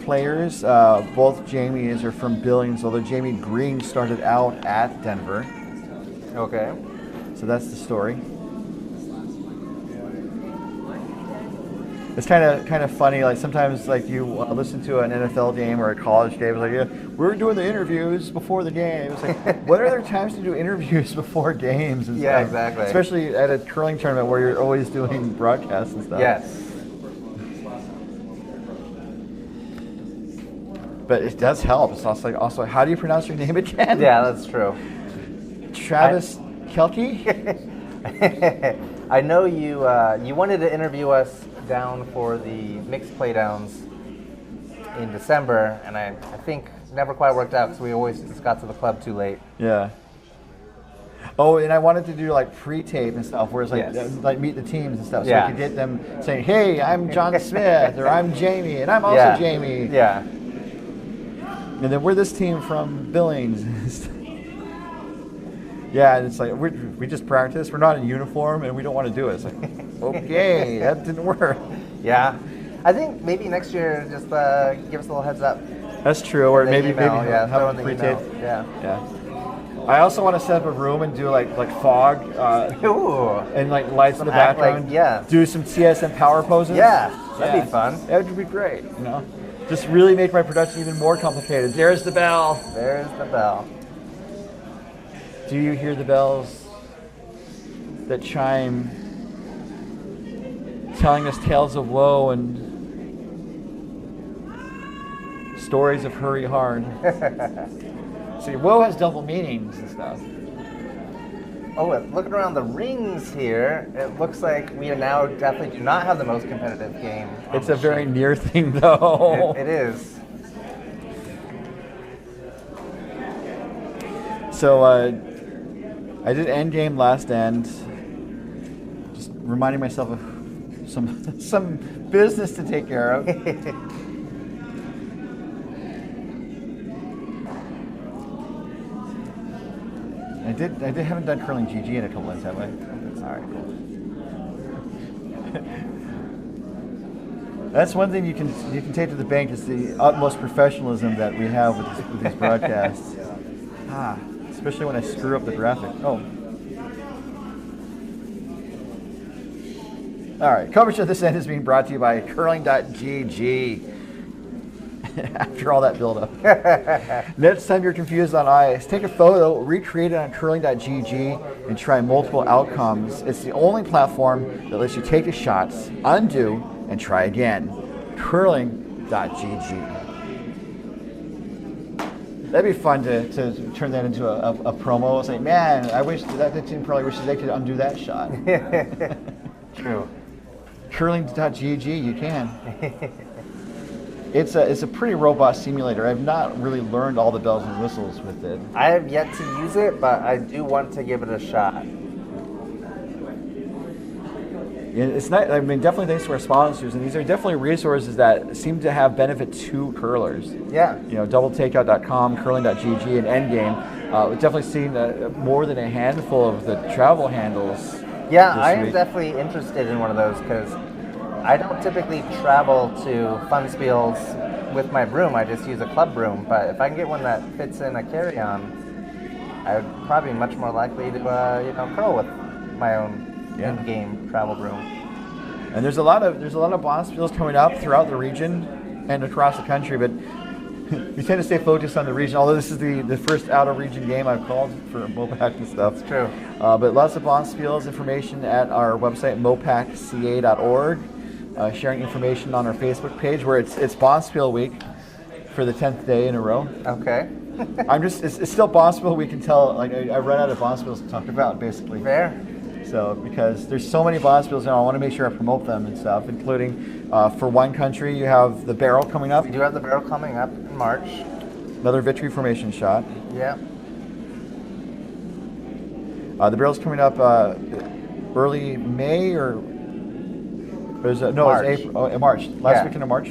players. Both Jamies are from Billings, although Jamie Green started out at Denver. Okay. So that's the story. It's kind of funny. Like sometimes, like you listen to an NFL game or a college game, it's like, yeah, we're doing the interviews before the game. It's like, when are there times to do interviews before games? And Yeah, stuff? exactly. Especially at a curling tournament where you're always doing broadcasts and stuff. Yes. But it does help. It's also how do you pronounce your name again? Yeah, that's true. Travis Kelke? I know you you wanted to interview us down for the mixed playdowns in December, and I think never quite worked out because we always just got to the club too late. Yeah. Oh, and I wanted to do like pre-tape and stuff, where it's like Yes. like meet the teams and stuff, so Yeah. I could get them saying, "Hey, I'm John Smith," or "I'm Jamie," and I'm also Jamie. Yeah. And then we're this team from Billings. Yeah, and it's like we just practice. We're not in uniform, and we don't want to do it. It's like, okay, that didn't work. Yeah. I think maybe next year just give us a little heads up. That's true, or The maybe email, yeah, have throw a in the pre-tape. email. Yeah. Yeah. I also want to set up a room and do like fog. Ooh. And like lights in the act like- background. yeah. Do some TSM power poses. Yeah, that'd be fun. That would be great. You know, just really make my production even more complicated. There's the bell. There's the bell. Do you hear the bells that chime, telling us tales of woe and stories of hurry hard? See, woe has double meanings and stuff. Oh, looking around the rings here, it looks like we now definitely do not have the most competitive game. on It's the a very sheet. near thing, though. It is. So I did end game last end. Just reminding myself of some business to take care of. I haven't done curling GG in a couple months, have I? All right, cool. That's one thing you can take to the bank is the utmost professionalism that we have with these broadcasts. Especially when I screw up the graphic. Oh. All right, coverage of this end is being brought to you by curling.gg. After all that buildup. Next time you're confused on ice, take a photo, recreate it on curling.gg, and try multiple outcomes. It's the only platform that lets you take the shots, undo, and try again. Curling.gg. That'd be fun to turn that into a promo. It's like, man, I wish that team probably wishes they could undo that shot. True. Curling.gg, you can. It's a pretty robust simulator. I've not really learned all the bells and whistles with it. I have yet to use it, but I do want to give it a shot. Yeah, it's not. I mean, definitely thanks to our sponsors, and these are definitely resources that seem to have benefit to curlers. Yeah. You know, doubletakeout.com, curling.gg, and Endgame. We've definitely seen more than a handful of the travel handles. Yeah, I am definitely interested in one of those because I don't typically travel to fun spiels with my broom. I just use a club broom. But if I can get one that fits in a carry-on, I would probably be much more likely to curl with my own in-game travel broom. And there's a lot of bond spiels coming up throughout the region and across the country, but we tend to stay focused on the region. Although this is the first out-of-region game I've called for MoPac and stuff. It's true. But lots of bond spiels information at our website mopacca.org. Sharing information on our Facebook page where it's Bond Spiel Week for the 10th day in a row. Okay. It's still Bond Spiel Week until I run out of Bond Spiels to talk about, basically. Fair. So because there's so many Bond Spiels now, I want to make sure I promote them and stuff, including for one country you have the barrel coming up. We do have the barrel coming up in March. Another victory formation shot. Yeah. The barrel's coming up early May or it's April, March. Last weekend of March.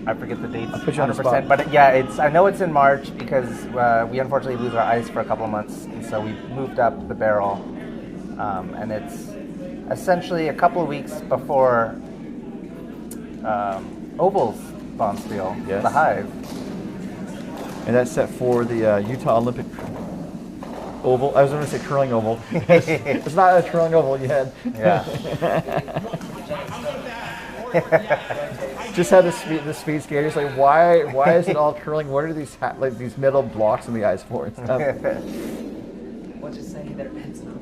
I forget the dates. I'll put you on the spot. But yeah, I know it's in March because we unfortunately lose our ice for a couple of months, and so we moved up the barrel, and it's essentially a couple of weeks before Oval's Bond Spiel, the Hive. And that's set for the Utah Olympic Oval. I was going to say curling oval. It's not a curling oval yet. Yeah. Just had the speed skaters like, why is it all curling? What are these these metal blocks in the ice for and stuff? What just say they're pins and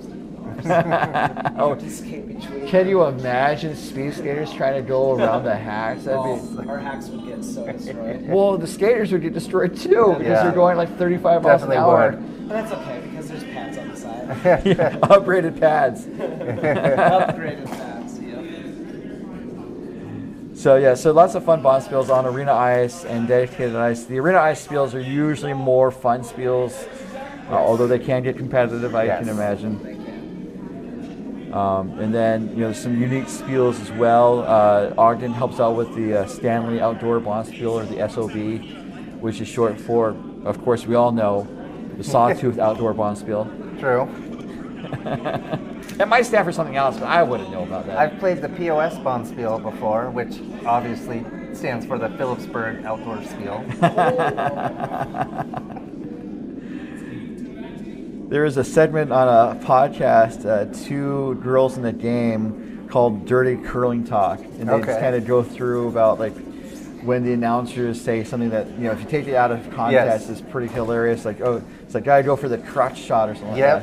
Oh, just skate between. Can you imagine speed skaters trying to go around the hacks? Our hacks would get so destroyed. Well, the skaters would get destroyed too because they're going like 35 miles an hour. But that's okay because there's pads on the side. Upgraded pads. Upgraded pads, yeah. So lots of fun bond spiels on arena ice and dedicated ice. The arena ice spiels are usually more fun spiels, although they can get competitive, I can imagine. They can. And then some unique spiels as well. Ogden helps out with the Stanley Outdoor Bond Spiel, or the SOB, which is short for, of course, we all know, the Sawtooth Outdoor Bond Spiel. True. It might stand for something else, but I wouldn't know about that. I've played the POS Bond Spiel before, which obviously stands for the Phillipsburg Outdoor Spiel. There is a segment on a podcast, Two Girls in the Game, called Dirty Curling Talk. And they just kind of go through about when the announcers say something that, if you take it out of context, is pretty hilarious. Like, oh, it's like, gotta go for the crotch shot or something like that.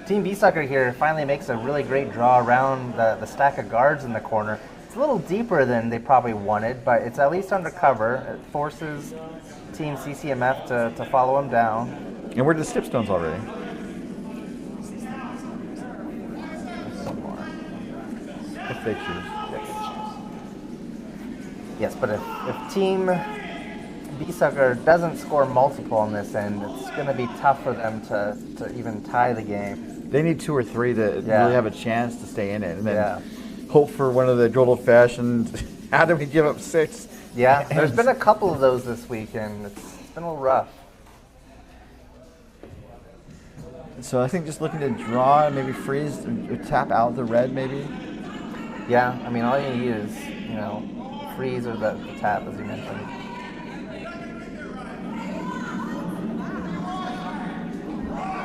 Team Biesecker here finally makes a really great draw around the stack of guards in the corner. It's a little deeper than they probably wanted, but it's at least under cover. It forces Team CCMF to follow him down. And we're to the skipstones already. Some more. The fake shoes. Yes, but if Team Biesecker doesn't score multiple on this end, it's going to be tough for them to even tie the game. They need 2 or 3 to really have a chance to stay in it, and then hope for one of the good old-fashioned. How do we give up 6? Yeah, there's been a couple of those this week, and it's been a little rough. So I think just looking to draw, maybe freeze, tap out the red, maybe. Yeah, I mean, all you need is, freeze or the tap, as you mentioned.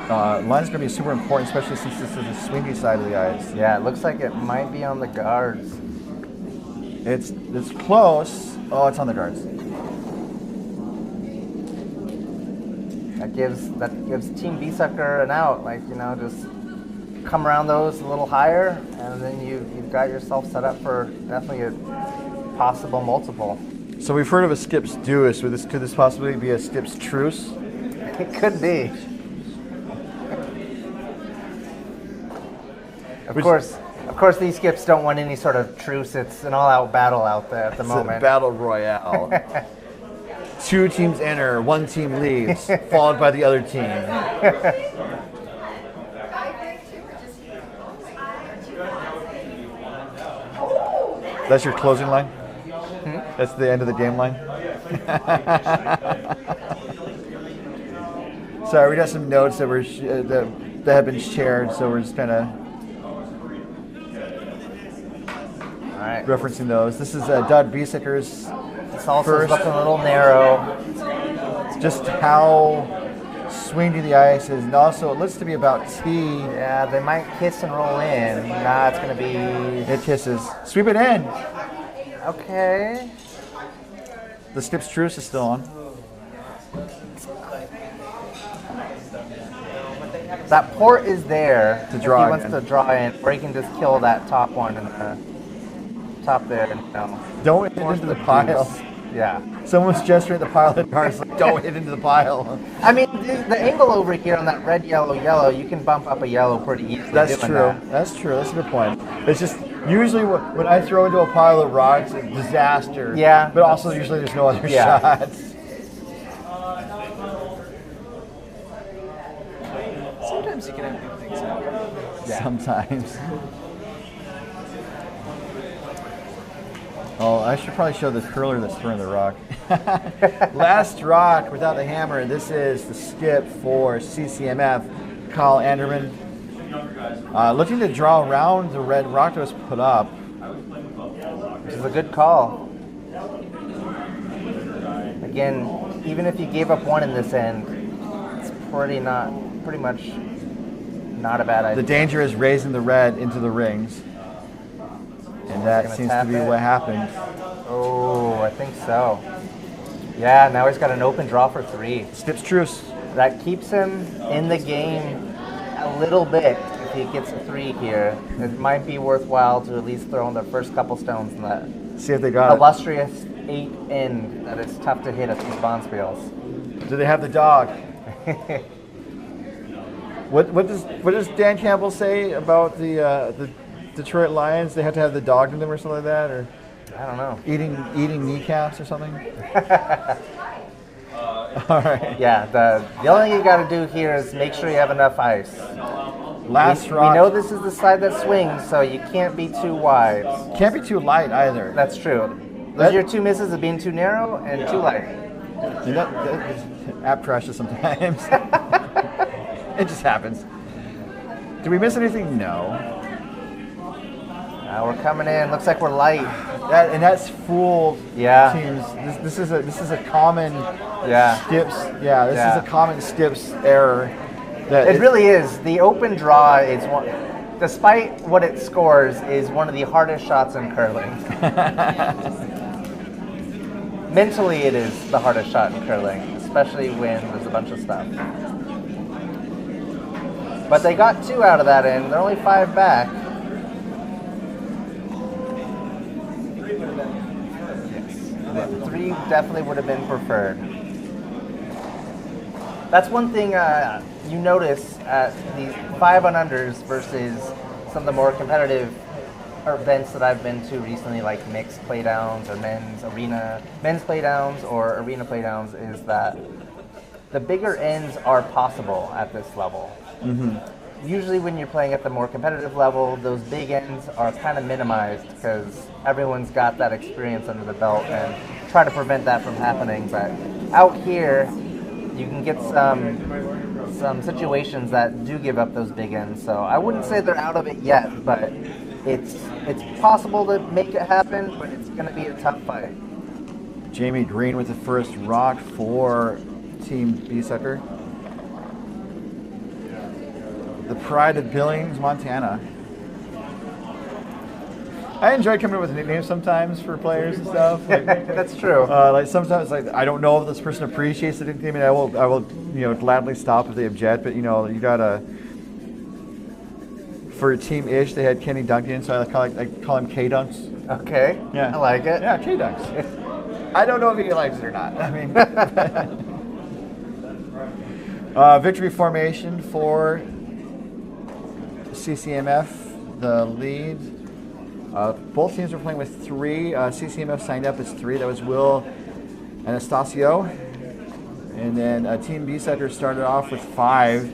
Line's going to be super important, especially since this is the swingy side of the ice. Yeah, it looks like it might be on the guards. It's close. Oh, it's on the guards. That gives Team Biesecker an out. Just come around those a little higher, and then you've got yourself set up for definitely a possible multiple. So we've heard of a skip's deuce. Could this possibly be a skip's truce? It could be. Of course, these skips don't want any sort of truce. It's an all-out battle out there at the moment. It's a battle royale. 2 teams enter, 1 team leaves, followed by the other team. That's your closing line? That's the end of the game line? Sorry, we got some notes that that have been shared, so we're just kind of referencing those. This is Doug Biesecker's This also first. is looking a little narrow. Just how swingy the ice is, and also it looks to be about T. Yeah, they might kiss and roll in. Nah, it's going to be... It kisses. Sweep it in. Okay. The skip's truce is still on. That port is there To draw if he wants in. to draw in, or he can just kill that top one in the top there. Don't hit into the pile. Yeah. Someone's gesturing at the pile of cards like, don't hit into the pile. I mean, the angle over here on that red, yellow, yellow, you can bump up a yellow pretty easily. That's doing true. that. That's true. That's a good point. It's just usually when I throw into a pile of rocks, it's a disaster. Yeah. But also usually there's no other Yeah. shots. Sometimes you can have good things happen. Sometimes. Oh, I should probably show the curler that's throwing the rock. Last rock without the hammer. This is the skip for CCMF, Kyle Anderman. Looking to draw around the red rock that was put up. Which is a good call. Again, even if you gave up 1 in this end, it's pretty much not a bad idea. The danger is raising the red into the rings. And that Gonna seems to tap be it. what happened. Oh, I think so. Yeah, now he's got an open draw for 3. Skip's truce. That keeps him in the game a little bit. If he gets a 3 here, it might be worthwhile to at least throw in the first couple stones in that See if they got illustrious 8 in that is tough to hit at these Bonspiels. it. Do they have the dog? What does Dan Campbell say about the Detroit Lions? They have to have the dog in them or something like that, or I don't know. eating kneecaps or something. All right. Yeah, the only thing you got to do here is make sure you have enough ice. Last We rock. know this is the side that swings, so you can't be too wide. Can't be too light either. That's true. Those are your 2 misses of being too narrow and too light. And that app crashes sometimes. It just happens. Did we miss anything? No. We're coming in. Looks like we're light. That's fooled Yeah. teams. This is a common skips. Yeah, this is a common skips error. That It really is. The open draw is one, despite what it scores, is one of the hardest shots in curling. Mentally, it is the hardest shot in curling, especially when there's a bunch of stuff. But they got 2 out of that end. They're only 5 back. Yes. 3 definitely would have been preferred. That's one thing you notice at these 5 and unders versus some of the more competitive events that I've been to recently, like mixed playdowns or men's playdowns or arena playdowns, is that the bigger ends are possible at this level. Usually when you're playing at the more competitive level, those big ends are kind of minimized because everyone's got that experience under the belt and try to prevent that from happening. But out here, you can get some situations that do give up those big ends. So I wouldn't say they're out of it yet, but it's possible to make it happen, but it's going to be a tough fight. Jamie Green with the first rock for Team Biesecker. The pride of Billings, Montana. I enjoy coming up with nicknames sometimes for players and stuff. Like, That's true. like sometimes, like I don't know if this person appreciates the nickname, and I will, gladly stop if they object. But you gotta. For Team Ish, they had Kenny Duncan, so I call him K Dunks. Okay. Yeah, I like it. Yeah, K Dunks. I don't know if he likes it or not. I mean, victory formation for CCMF, the lead. Both teams were playing with 3. CCMF signed up as 3. That was Will Anastasio. And then Team Biesecker started off with 5.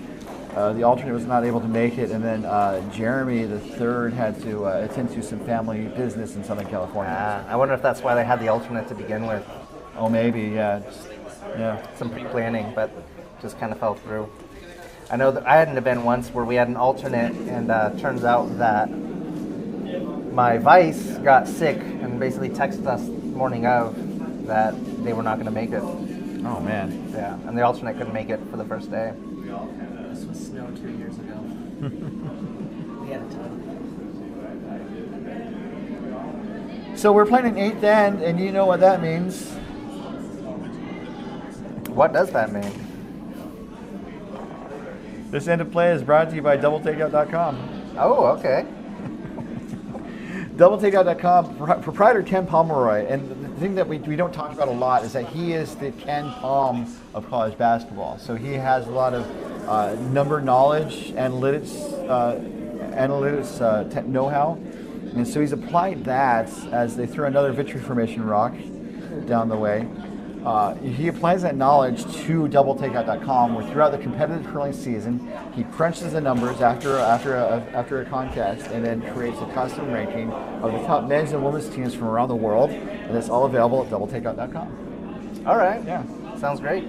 The alternate was not able to make it. And then Jeremy, the third, had to attend to some family business in Southern California. I wonder if that's why they had the alternate to begin with. Oh, maybe, yeah. Yeah. Some pre-planning, but just kind of fell through. I know that I had an event once where we had an alternate, and turns out that my vice got sick and basically texted us morning of that they were not going to make it. Oh, man. Yeah, and the alternate couldn't make it for the first day. This was snow 2 years ago. We had a ton. So we're playing an 8th end, and you know what that means. What does that mean? This end of play is brought to you by DoubleTakeout.com. Oh, okay. DoubleTakeout.com, proprietor Ken Pomeroy, and the thing that we don't talk about a lot is that he is the Ken Palm of college basketball. So he has a lot of number knowledge, analytics know-how, and so he's applied that as they throw another victory formation rock down the way. He applies that knowledge to DoubleTakeout.com, where throughout the competitive curling season, he crunches the numbers after a contest, and then creates a custom ranking of the top men's and women's teams from around the world, and it's all available at DoubleTakeout.com. All right. Yeah. Sounds great.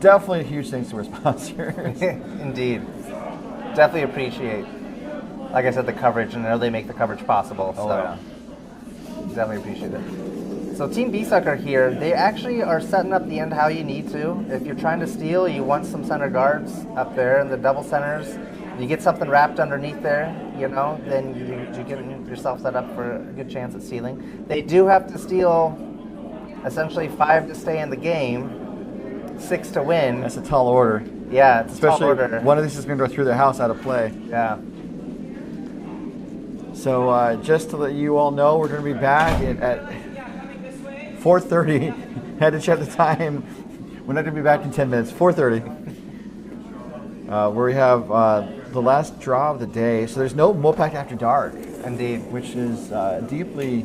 Definitely a huge thanks to our sponsors. Indeed. Definitely appreciate, like I said, the coverage, and I know they make the coverage possible. Oh, so yeah. Definitely appreciate it. So Team Biesecker here, they actually are setting up the end how you need to. If you're trying to steal, you want some center guards up there in the double centers. You get something wrapped underneath there, then you get yourself set up for a good chance at stealing. They do have to steal essentially 5 to stay in the game, 6 to win. That's a tall order. Yeah, it's Especially a tall order. one of these is going to go through their house out of play. Yeah. So just to let you all know, we're going to be back at 4:30. Had to check the time. We're not going to be back in 10 minutes. 4:30. Where we have the last draw of the day. So there's no MoPac After Dark. Indeed. Which is deeply...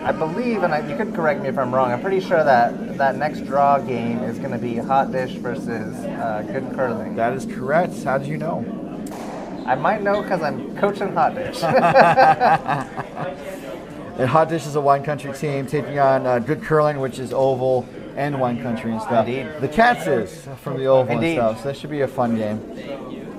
I believe, and you could correct me if I'm wrong, I'm pretty sure that next draw game is going to be Hot Dish versus Good Curling. That is correct. How did you know? I might know because I'm coaching Hot Dish. And Hot Dish is a wine country team taking on Good Curling, which is oval and wine country and stuff. Indeed. The Cats is from the oval Indeed. and stuff, so that should be a fun game.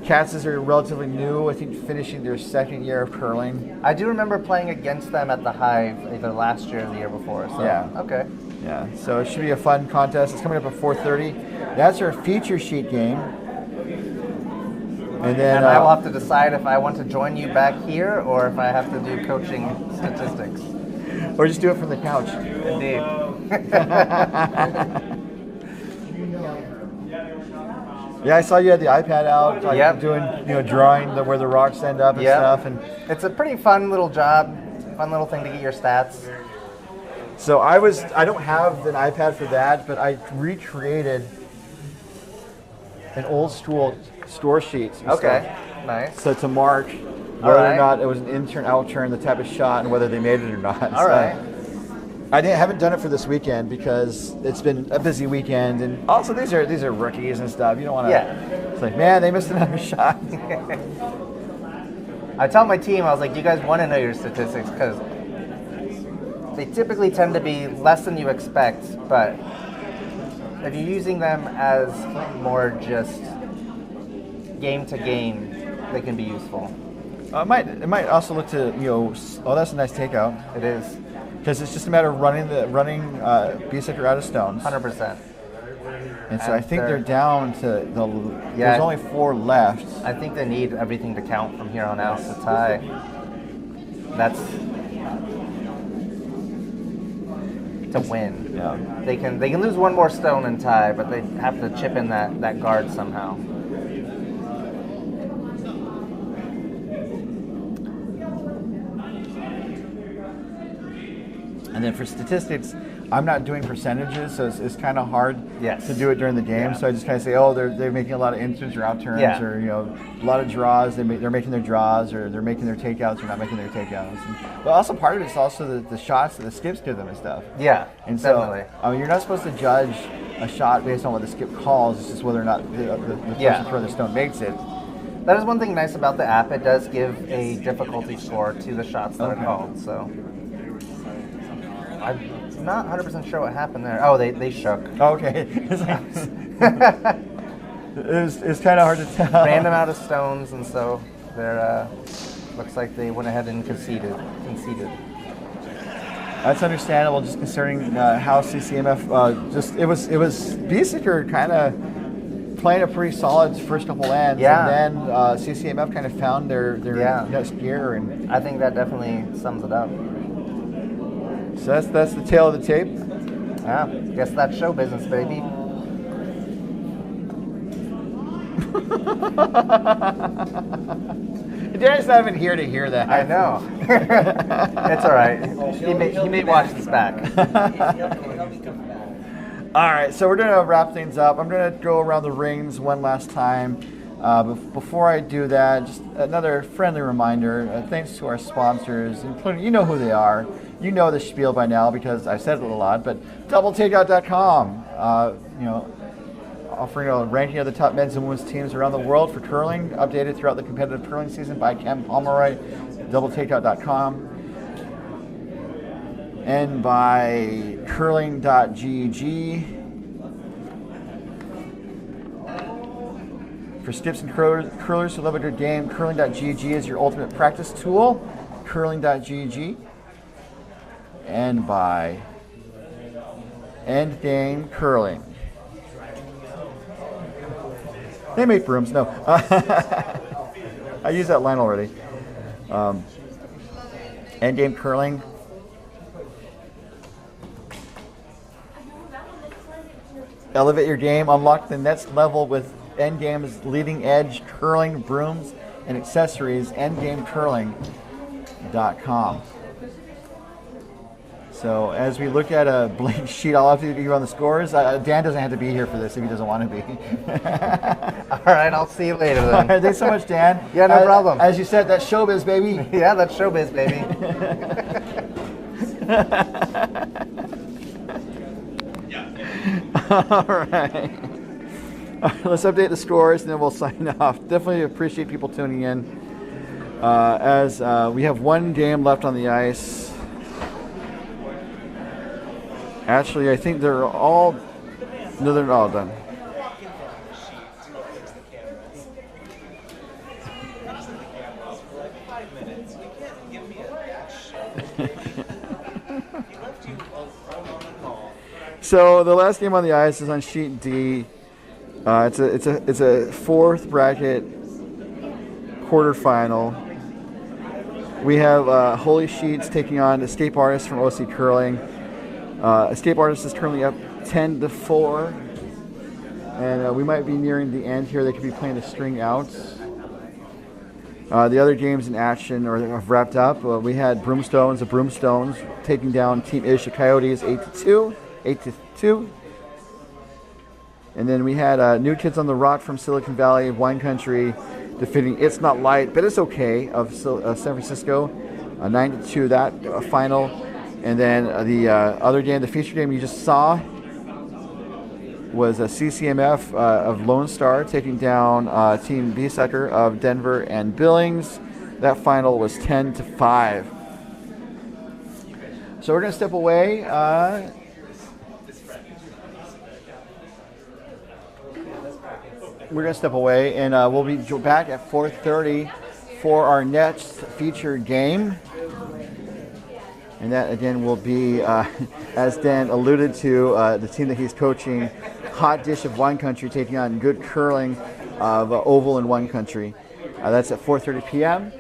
Cats are relatively new, I think finishing their 2nd year of curling. I do remember playing against them at the Hive either last year or the year before. So, Yeah. Okay. Yeah, so it should be a fun contest. It's coming up at 4:30. That's our feature sheet game. And then And I will have to decide if I want to join you back here or if I have to do coaching statistics. or just do it from the couch. Indeed. Yeah, I saw you had the iPad out, like Yep. doing, drawing where the rocks end up and Yep. stuff. And It's a pretty fun little job, fun little thing to get your stats. so I don't have an iPad for that, but I recreated an old school score sheet. and Okay, stuff. nice. So to mark whether right. or not it was an in-turn, out-turn, the type of shot, and whether they made it or not. All right. Haven't done it for this weekend because it's been a busy weekend, and also these are rookies and stuff. You don't want to. Yeah. It's like, man, they missed another shot. I tell my team, I was like, you guys want to know your statistics because they typically tend to be less than you expect, but if you're using them as more just game to game, they can be useful. It might also look to oh, that's a nice takeout. It is Because it's just a matter of running Biesecker out of stones. 100%. And so I think they're down to Yeah. there's only 4 left. I think they need everything to count from here on out to tie. That's to win. Yeah. They can lose one more stone and tie, but they have to chip in that guard somehow. And then for statistics, I'm not doing percentages, so it's kind of hard Yes. to do it during the game. Yeah. So I just kind of say, oh, they're making a lot of inturns or out turns, Yeah. or a lot of draws. They're making their draws, or they're making their takeouts, or not making their takeouts. But also part of it's also the shots that the skips give them and stuff. Yeah, And so, definitely. I mean, you're not supposed to judge a shot based on what the skip calls. It's just whether or not the Yeah. person throwing the stone makes it. That is one thing nice about the app. It does give a difficulty score to the shots that Okay. are called. So I'm not 100% sure what happened there. Oh, they shook. Okay. It's kind of hard to tell. Random out of stones, and so they're looks like they went ahead and conceded. That's understandable, just concerning how CCMF it was Biesecker kind of playing a pretty solid first couple lands, Yeah. and then CCMF kind of found their Yeah. next gear, and I think that definitely sums it up. so that's the tail of the tape. Yeah, guess that's show business, baby. Darren's not even here to hear that. I know. It's all right. He may watch this back. All right, so we're going to wrap things up. I'm going to go around the rings one last time. Before I do that, just another friendly reminder. Thanks to our sponsors, including, you know who they are. You know the spiel by now because I've said it a lot, but doubletakeout.com, offering a ranking of the top men's and women's teams around the world for curling, updated throughout the competitive curling season by Ken Pomeroy, doubletakeout.com. And by curling.gg. For skips and curlers who love a good game, curling.gg is your ultimate practice tool, curling.gg. And by Endgame Curling. They make brooms, no. I used that line already. Endgame Curling. Elevate your game, unlock the next level with Endgame's leading edge curling brooms and accessories, endgamecurling.com. So as we look at a blank sheet, I'll have to give you on the scores. Dan doesn't have to be here for this if he doesn't want to be. All right, I'll see you later then. All right, thanks so much, Dan. Yeah, no problem. As you said, that's showbiz, baby. Yeah, that's showbiz, baby. All right. Let's update the scores and then we'll sign off. Definitely appreciate people tuning in. As we have one game left on the ice. Actually, I think they're all... No, they're all done. So the last game on the ice is on sheet D. It's a fourth bracket quarterfinal. We have Holy Sheets taking on Escape Artists from OC Curling. Escape Artists is currently up 10-4, and we might be nearing the end here. They could be playing the string out. The other games in action have wrapped up. We had Broomstones, the Broomstones, taking down Team Ish, the Coyotes, 8-2. And then we had New Kids on the Rock from Silicon Valley, Wine Country, defeating It's Not Light, but It's Okay of San Francisco, 9-2 that final. And then the other game, the feature game you just saw, was a CCMF of Lone Star taking down Team Biesecker of Denver and Billings. That final was 10-5. So we're going to step away. We're going to step away, and we'll be back at 4:30 for our next featured game. And that, again, will be, as Dan alluded to, the team that he's coaching, Hot Dish of Wine Country, taking on Good Curling of Oval and Wine Country. That's at 4:30 p.m.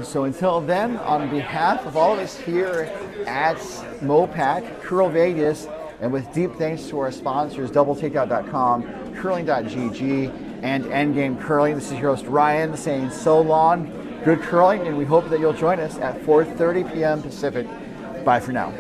So until then, on behalf of all of us here at MoPac, Curl Vegas, and with deep thanks to our sponsors, DoubleTakeout.com, Curling.gg, and Endgame Curling, this is your host Ryan saying so long, good curling, and we hope that you'll join us at 4:30 p.m. Pacific. Bye for now.